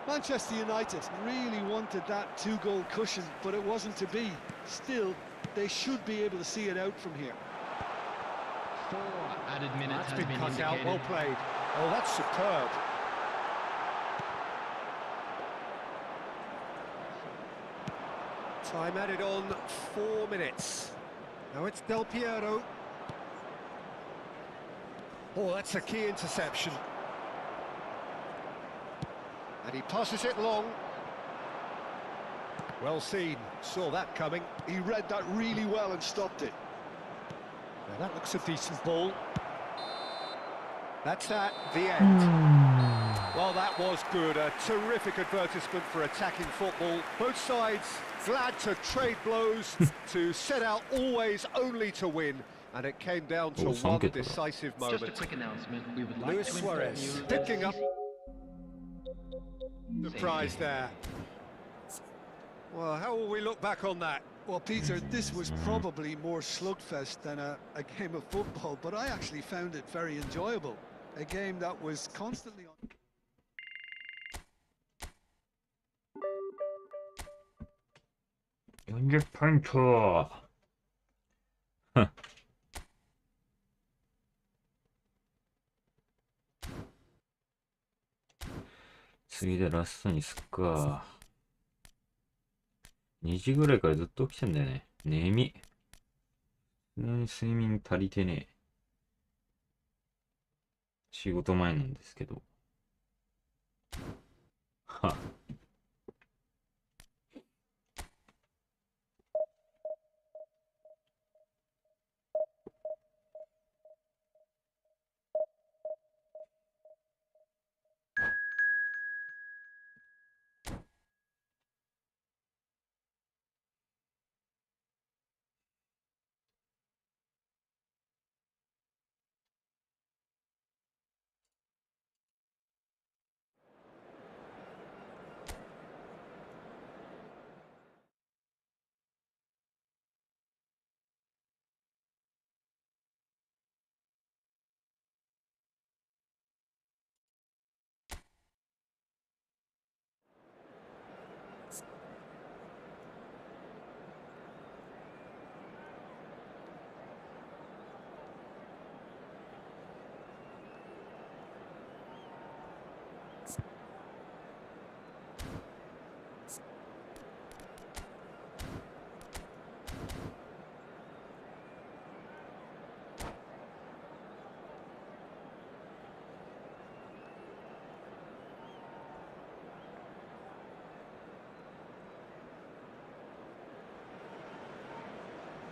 Manchester United really wanted that two-goal cushion, but it wasn't to be. Still, they should be able to see it out from here. 4 added minutes That's has been been cut out, indicated. well played. Oh, that's superb. Time added on 4 minutes. Now it's Del Piero. Oh, that's a key interception. And he passes it long. Well seen, saw that coming. He read that really well and stopped it. Now that looks a decent ball. That's at the end. Well, that was good. A terrific advertisement for attacking football. Both sides glad to trade blows, to set out always only to win. And it came down to one decisive moment. Just a quick announcement. We would like Luis to inform Suarez you picking up the prize there. Well, how will we look back on that? Well, Peter, this was probably more slugfest than a game of football, but I actually found it very enjoyable. A game that was constantly on. 40ポイント。次でラストにすっか。2時ぐらいからずっと起きてんだよね。眠い。睡眠足りてねえ。仕事前なんですけど。は。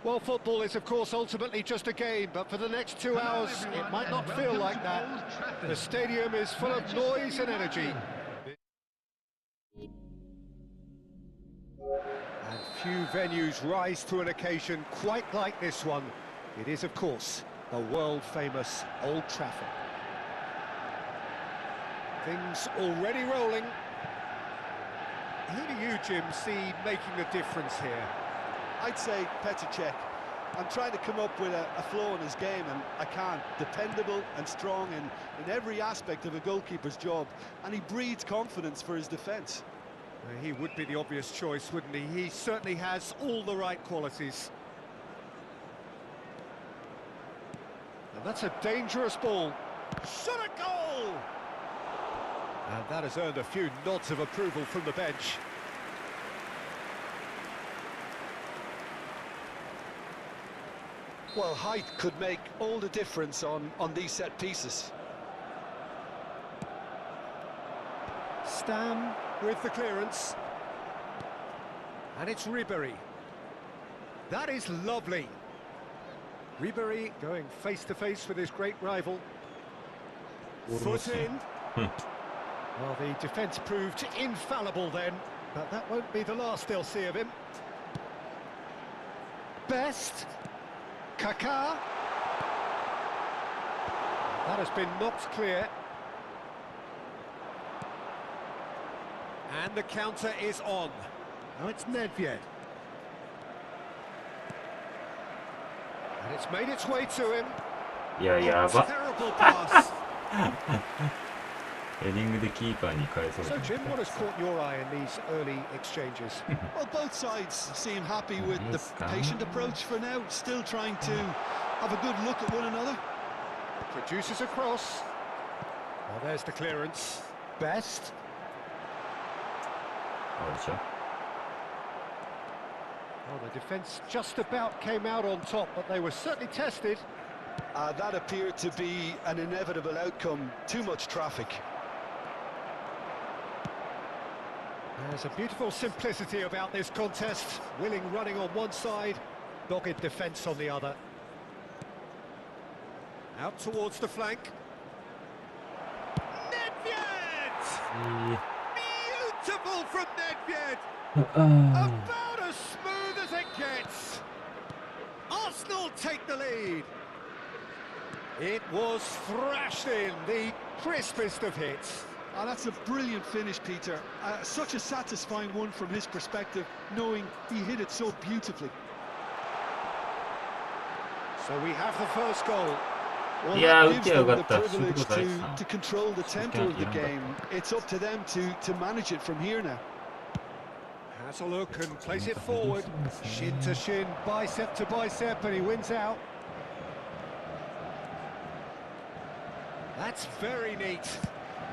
Well, football is, of course, ultimately just a game, but for the next 2 hours, it might not feel like that. The stadium is full of noise and energy. And few venues rise to an occasion quite like this one. It is, of course, the world-famous Old Trafford. Things already rolling. Who do you, Jim, see making the difference here? I'd say Petr Cech. I'm trying to come up with a flaw in his game, and I can't. Dependable and strong in every aspect of a goalkeeper's job, and he breeds confidence for his defence. He would be the obvious choice, wouldn't he? He certainly has all the right qualities. And that's a dangerous ball. Shot a goal! And that has earned a few nods of approval from the bench. Well, height could make all the difference on these set pieces. Stam with the clearance. And it's Ribéry. That is lovely. Ribéry going face-to-face with his great rival. Foot in. Well, the defence proved infallible then, but that won't be the last they'll see of him. Best. Kaká. That has been knocked clear. And the counter is on. Now it's Nedved. And it's made its way to him. Yaba. Terrible pass. ヘディングでキーパーに返され So, た。 Jim, what has caught your eye in these early exchanges? Well, both sides seem happy with the patient approach for now, still trying to have a good look at one another. Produces a cross. Well, there's the clearance. Best. あれでしょ Well, the defence just about came out on top, but they were certainly tested. That appeared to be an inevitable outcome. Too much traffic. There's a beautiful simplicity about this contest. Willing running on one side, dogged defence on the other. Out towards the flank. Nedved! Beautiful from Nedved! About as smooth as it gets. Arsenal take the lead. It was thrashed in, the crispest of hits. Oh, that's a brilliant finish, Peter. Such a satisfying one from his perspective, knowing he hit it so beautifully. So we have the first goal. Well, Yeah, that gives okay, them the got that. privilege Super nice. to control the tempo of the game. It's up to them to manage it from here now. Has a look and plays it forward. Shin to shin, bicep to bicep, and he wins out. That's very neat.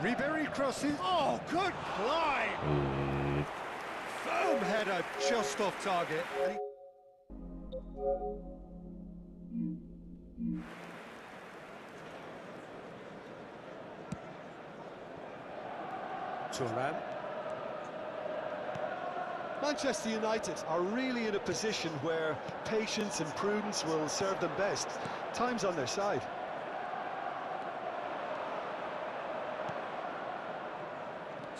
Ribéry crosses. Oh, good climb! Firm header just off target. Thuram. Manchester United are really in a position where patience and prudence will serve them best. Time's on their side.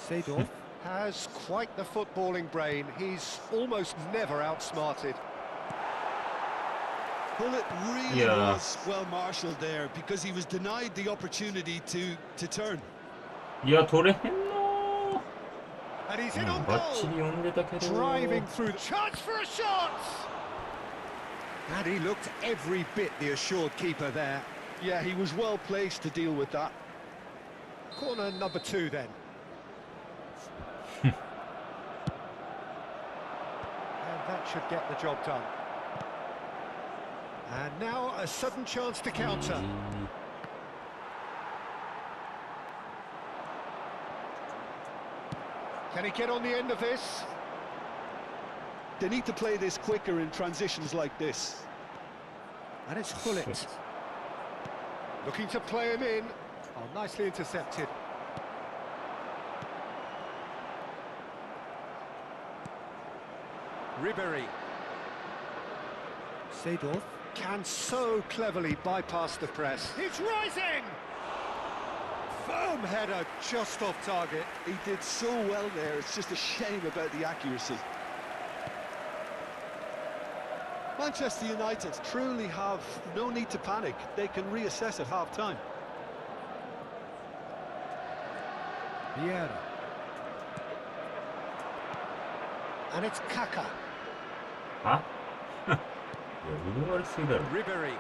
Seedorf has quite the footballing brain. He's almost never outsmarted. Well, it really was well marshalled there because he was denied the opportunity to turn. いや、取れへんの And he's in on バッチリ goal. 読んでたけど Driving through the chance for a shot. And he looked every bit the assured keeper there. Yeah, he was well placed to deal with that. Corner number 2 then. And that should get the job done. And now a sudden chance to counter. Can he get on the end of this? They need to play this quicker in transitions like this. And it's Hullet. Looking to play him in. Oh, nicely intercepted. Ribéry. Seedorf can so cleverly bypass the press. He's rising! Firm header just off target. He did so well there, it's just a shame about the accuracy. Manchester United truly have no need to panic. They can reassess at half-time. Vieira. And it's Kaka. 아? 야, 이거 말했으니까. Ribery.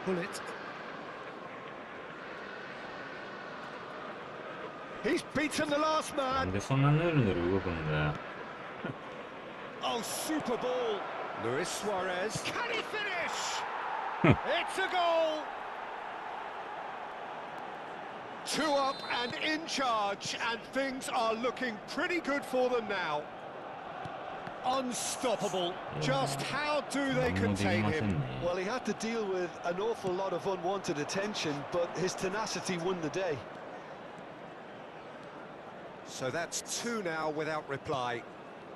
Bullet. He's beaten the last man. 근데 손안으로 누르고 본다. Oh, super ball. Luis Suarez. Can he finish? It's a goal. 2 up and in charge, and things are looking pretty good for them now. Unstoppable. Just how do they contain him? Well, he had to deal with an awful lot of unwanted attention, but his tenacity won the day. So that's 2 now without reply.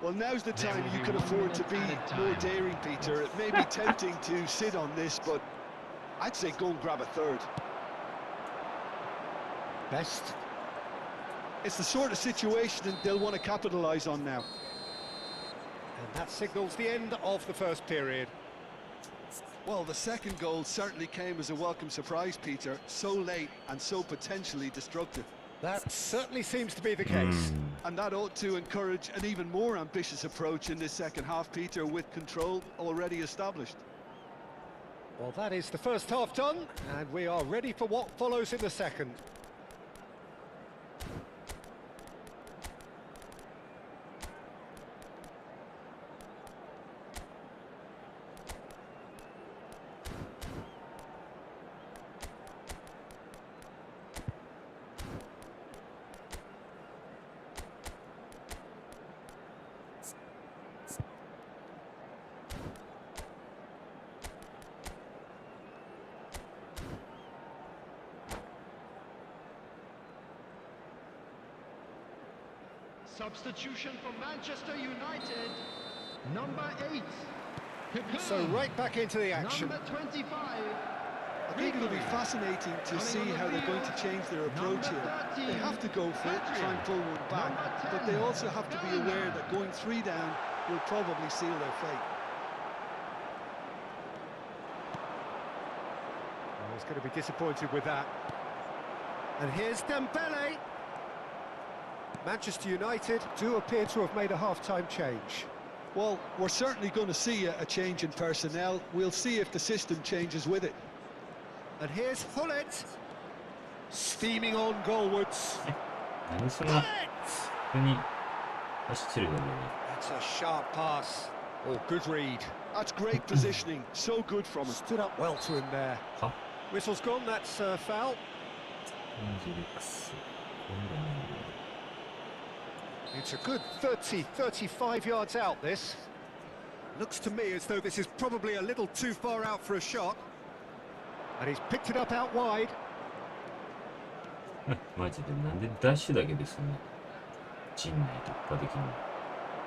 Well, now's the time you can afford to be more daring, Peter. It may be tempting to sit on this, but I'd say go and grab a third. Best. It's the sort of situation they'll want to capitalise on now. And that signals the end of the first period. Well, the second goal certainly came as a welcome surprise, Peter. So late and so potentially destructive. That certainly seems to be the case. And that ought to encourage an even more ambitious approach in this second half, Peter, with control already established. Well, that is the first half done, and we are ready for what follows in the second. Substitution for Manchester United. Number 8. So right back into the action. Number 25. I think it'll be fascinating to see how they're going to change their approach here. They have to go for it, try and pull one back, but they also have to be aware that going 3 down will probably seal their fate. Oh, he's going to be disappointed with that. And here's Dembele. Manchester United do appear to have made a half-time change. Well, we're certainly going to see a change in personnel. We'll see if the system changes with it. And here's Hullet. Steaming on goalwards. 아니스나 흔히 아시티를 걸리네. That's a sharp pass. Oh, good read. That's great positioning. So good from him. Stood up well to him there. 하? Whistle's gone, that's a foul. 인지릭스. It's a good 30, 35 yards out, this. Looks to me as though this is probably a little too far out for a shot. And he's picked it up out wide. マジでなんでダッシュだけですね。陣内突破できんの。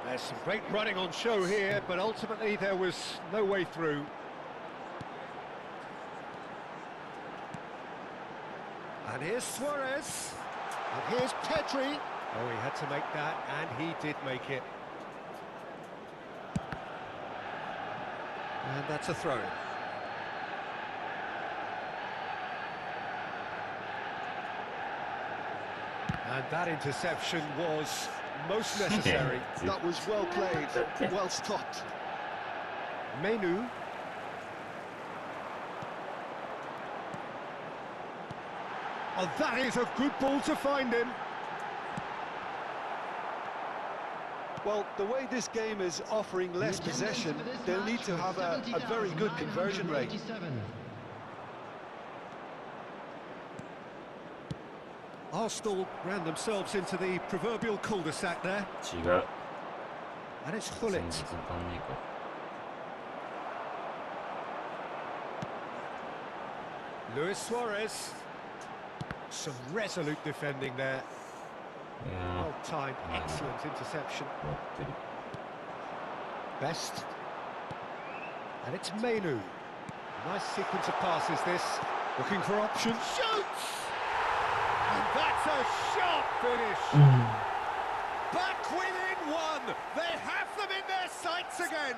There's some great running on show here, but ultimately there was no way through. And here's Suarez. And here's Pedri. Oh, he had to make that, and he did make it. And that's a throw. And that interception was most necessary. That was well played, well stopped. Menu. Oh, that is a good ball to find him. Well, the way this game is offering less possession, they'll need to have a very good conversion rate. Arsenal ran themselves into the proverbial cul-de-sac there. 지가 And it's Hullet. 무슨 팝니까? Luis Suarez. Some resolute defending there. 야, Well timed, excellent interception. 것들이. Best. And it's Menu. Nice sequence of passes this. Looking for options. Shoots! And that's a sharp finish. Back within one. They have them in their sights again.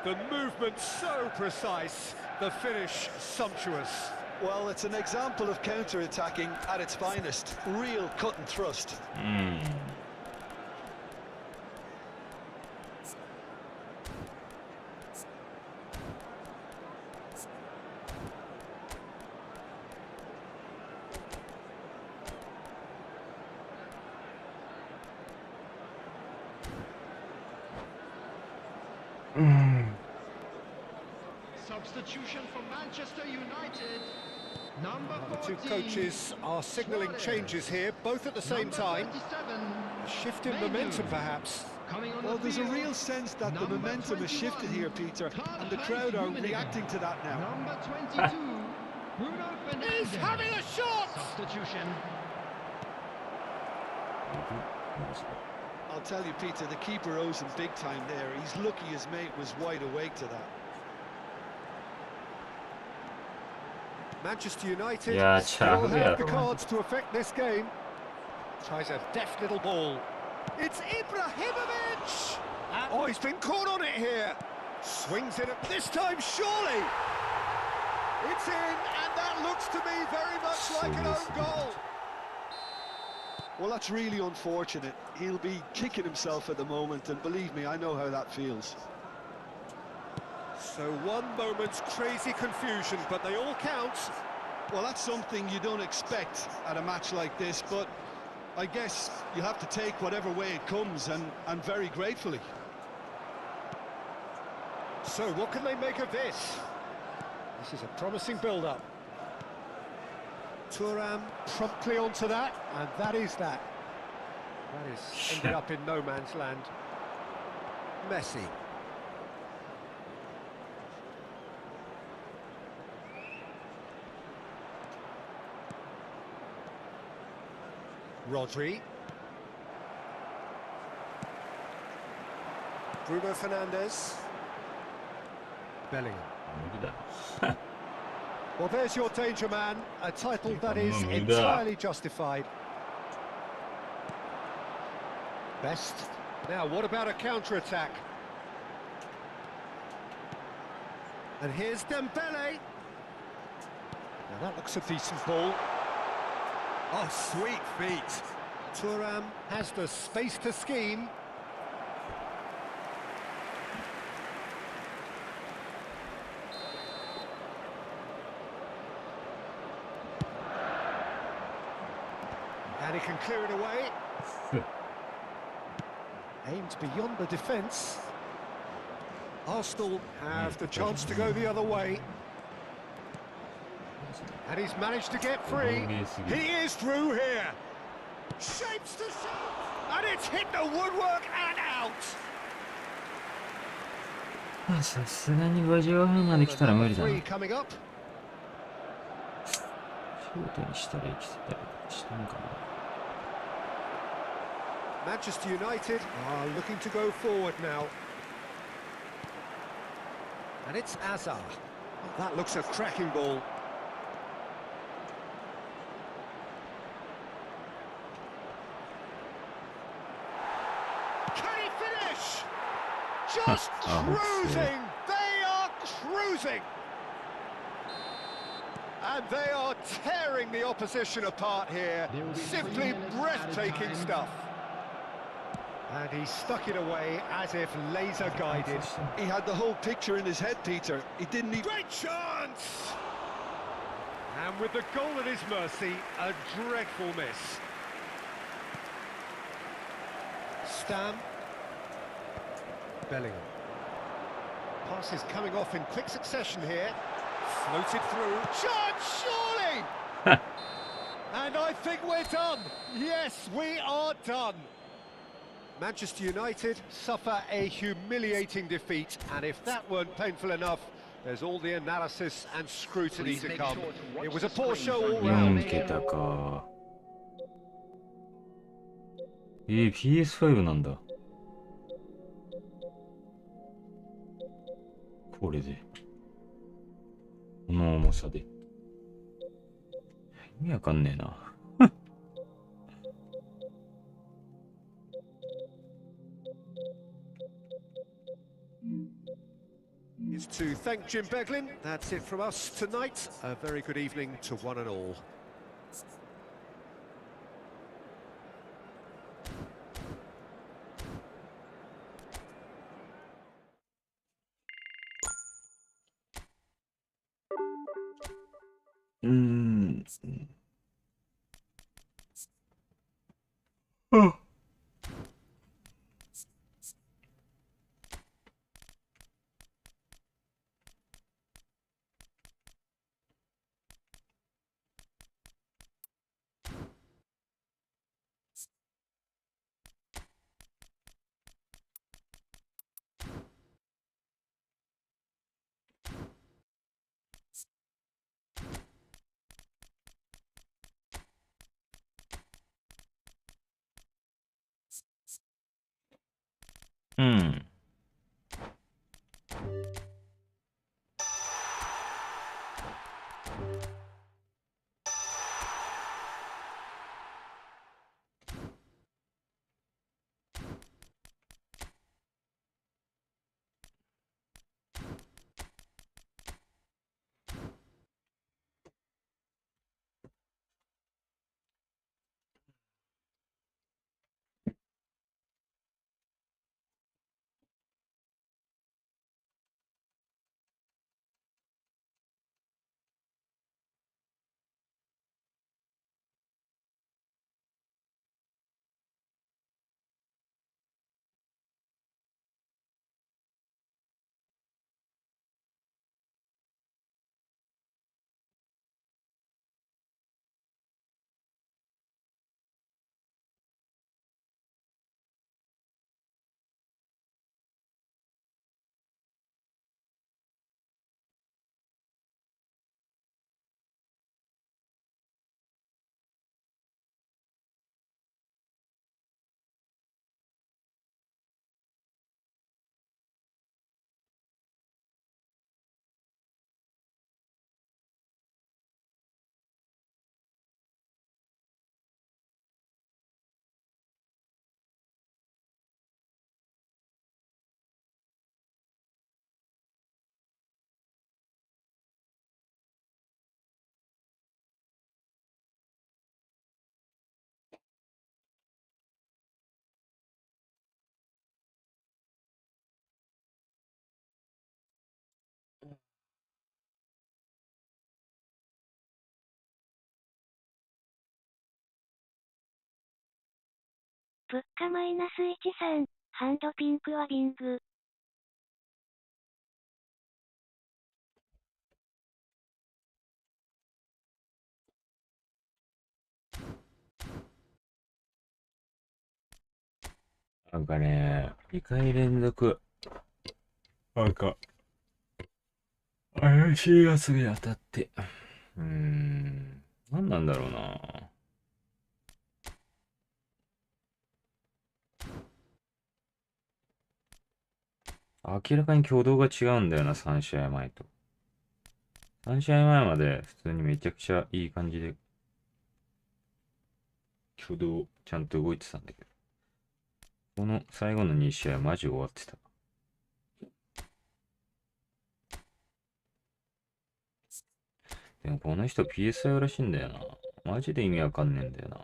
The movement so precise. The finish sumptuous. Well, it's an example of counter-attacking at its finest. Real cut and thrust. Substitution for Manchester United. Number The 14. two coaches are signalling changes here, both at the same time. A shift in momentum, perhaps. Well, there's a real sense that the momentum has shifted here, Peter, and the crowd are reacting to that now. Number 22, Bruno Fernandes. He's having a shot! Substitution. I'll tell you, Peter, the keeper owes him big time there. He's lucky his mate was wide awake to that. Manchester United Yeah, still yeah. have the cards to affect this game. Tries a deft little ball. It's Ibrahimovic! Oh, he's been caught on it here. Swings it at this time, surely. It's in, and that looks to me very much like an own goal. Well, that's really unfortunate. He'll be kicking himself at the moment, and believe me, I know how that feels. So one moment's crazy confusion, but they all count. Well, that's something you don't expect at a match like this, but I guess you have to take whatever way it comes, and very gratefully. So what can they make of this? This is a promising build-up. Thuram promptly onto that, and that is that. That is ended up in no man's land. Messi. Rodri. Bruno Fernandes. Bellingham. Well, there's your danger man, a title that is entirely justified. Best. Now, what about a counter-attack? And here's Dembele. Now, that looks a decent ball. Oh, sweet feet. Thuram has the space to scheme. And he can clear it away. Aimed beyond the defence. Arsenal have the chance to go the other way. And he's managed to get free. He is through here. Shapes to shoot. And it's hit the woodwork and out. まあさすがに55分まで来たら無理だな。シ Three coming up. ョートにしたら生きてたりしたのかな。Manchester United are looking to go forward now. And it's Azar. Well, that looks a cracking ball. Can he finish? Just cruising! They are cruising! And they are tearing the opposition apart here. Simply breathtaking stuff. And he stuck it away as if laser guided. He had the whole picture in his head, Peter. He didn't even... Great chance! And with the goal at his mercy, a dreadful miss. Stam. Bellingham. Pass is coming off in quick succession here. Floated through. Chance, surely! And I think we're done. Yes, we are done. Manchester United suffer a humiliating defeat, and if that weren't painful enough, there's all the analysis and scrutiny to come. It was a poor show all 4 round. 桁か。PS5 なんだ。これで。この重さで。意味わかんねえな。Is to thank Jim Beglin. That's it from us tonight. A very good evening to one and all. うーん。うん。うん。プッカマイナス13、ハンドピンクはビング。なんかね、2回連続、なんか、怪しいやつに当たって。何なんだろうな。明らかに挙動が違うんだよな、3試合前と。3試合前まで普通にめちゃくちゃいい感じで、挙動ちゃんと動いてたんだけど。この最後の2試合マジ終わってた。でもこの人 PSI らしいんだよな。マジで意味わかんねえんだよな。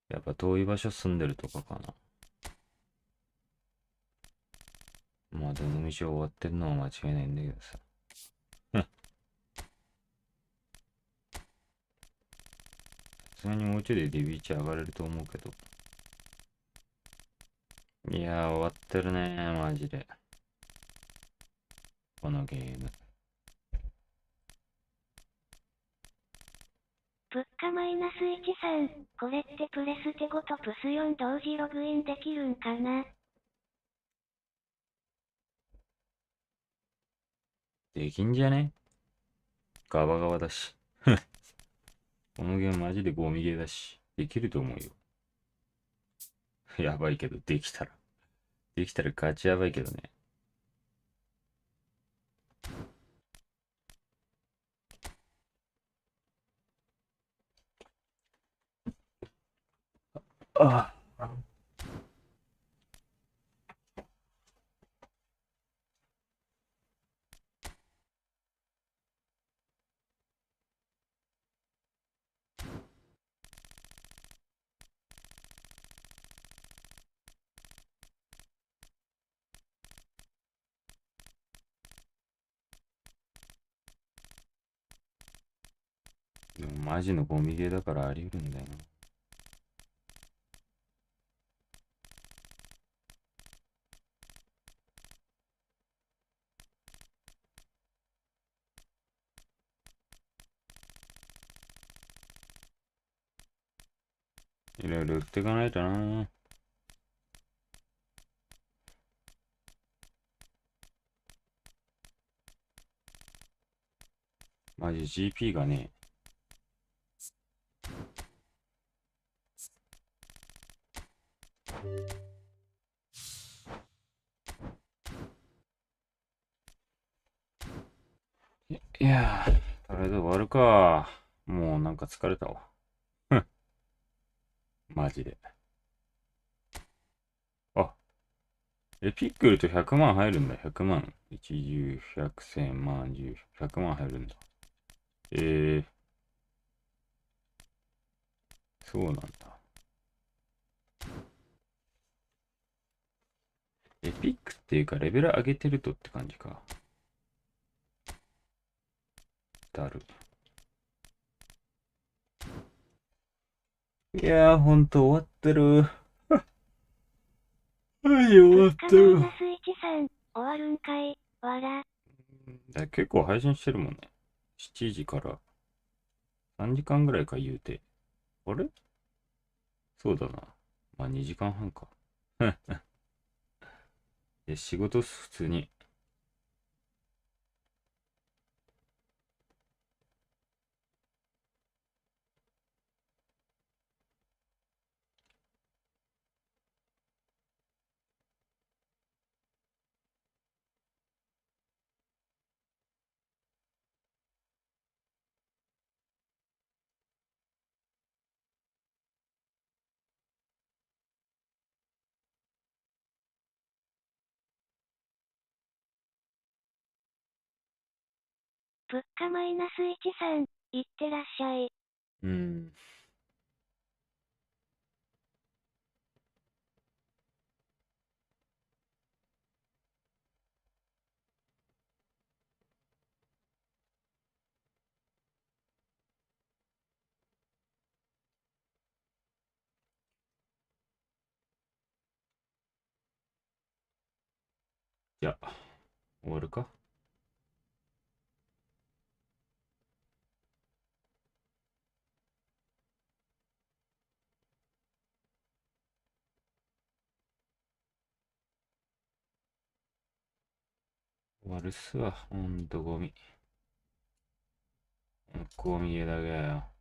やっぱ遠い場所住んでるとかかな。まあどの道終わってるのは間違いないんだけどさ。さすがにもうちょいでリビーチ上がれると思うけど。いやー終わってるねー、マジで。このゲーム。プッカマイナス13、これってプレステ5とプス4同時ログインできるんかな。できんじゃね？ガバガバだし。このゲームマジでゴミゲーだし。できると思うよ。やばいけど、できたら。できたらガチやばいけどね。ああ。でもマジのゴミゲーだからあり得るんだよな。いろいろ売っていかないとな。マジ GP がね、いやー、とりあえず終わるか。もうなんか疲れたわ。マジで。あ、エピックルと100万入るんだ。100万。1、10、100、1000万、10、100万入るんだ。そうなんだ。エピックっていうかレベル上げてるとって感じか。だる。いやー、ほんと終わってる。はい、終わっ2てる。日マイナス13、終わるんかい、わら。結構配信してるもんね。7時から3時間ぐらいか言うて。あれそうだな。まあ2時間半か。で、仕事っす、普通に。物価マイナス13、いってらっしゃい。うん。じゃあ、終わるか。終わるっすわ。ほんとゴミ。ゴミゲーだけやよ。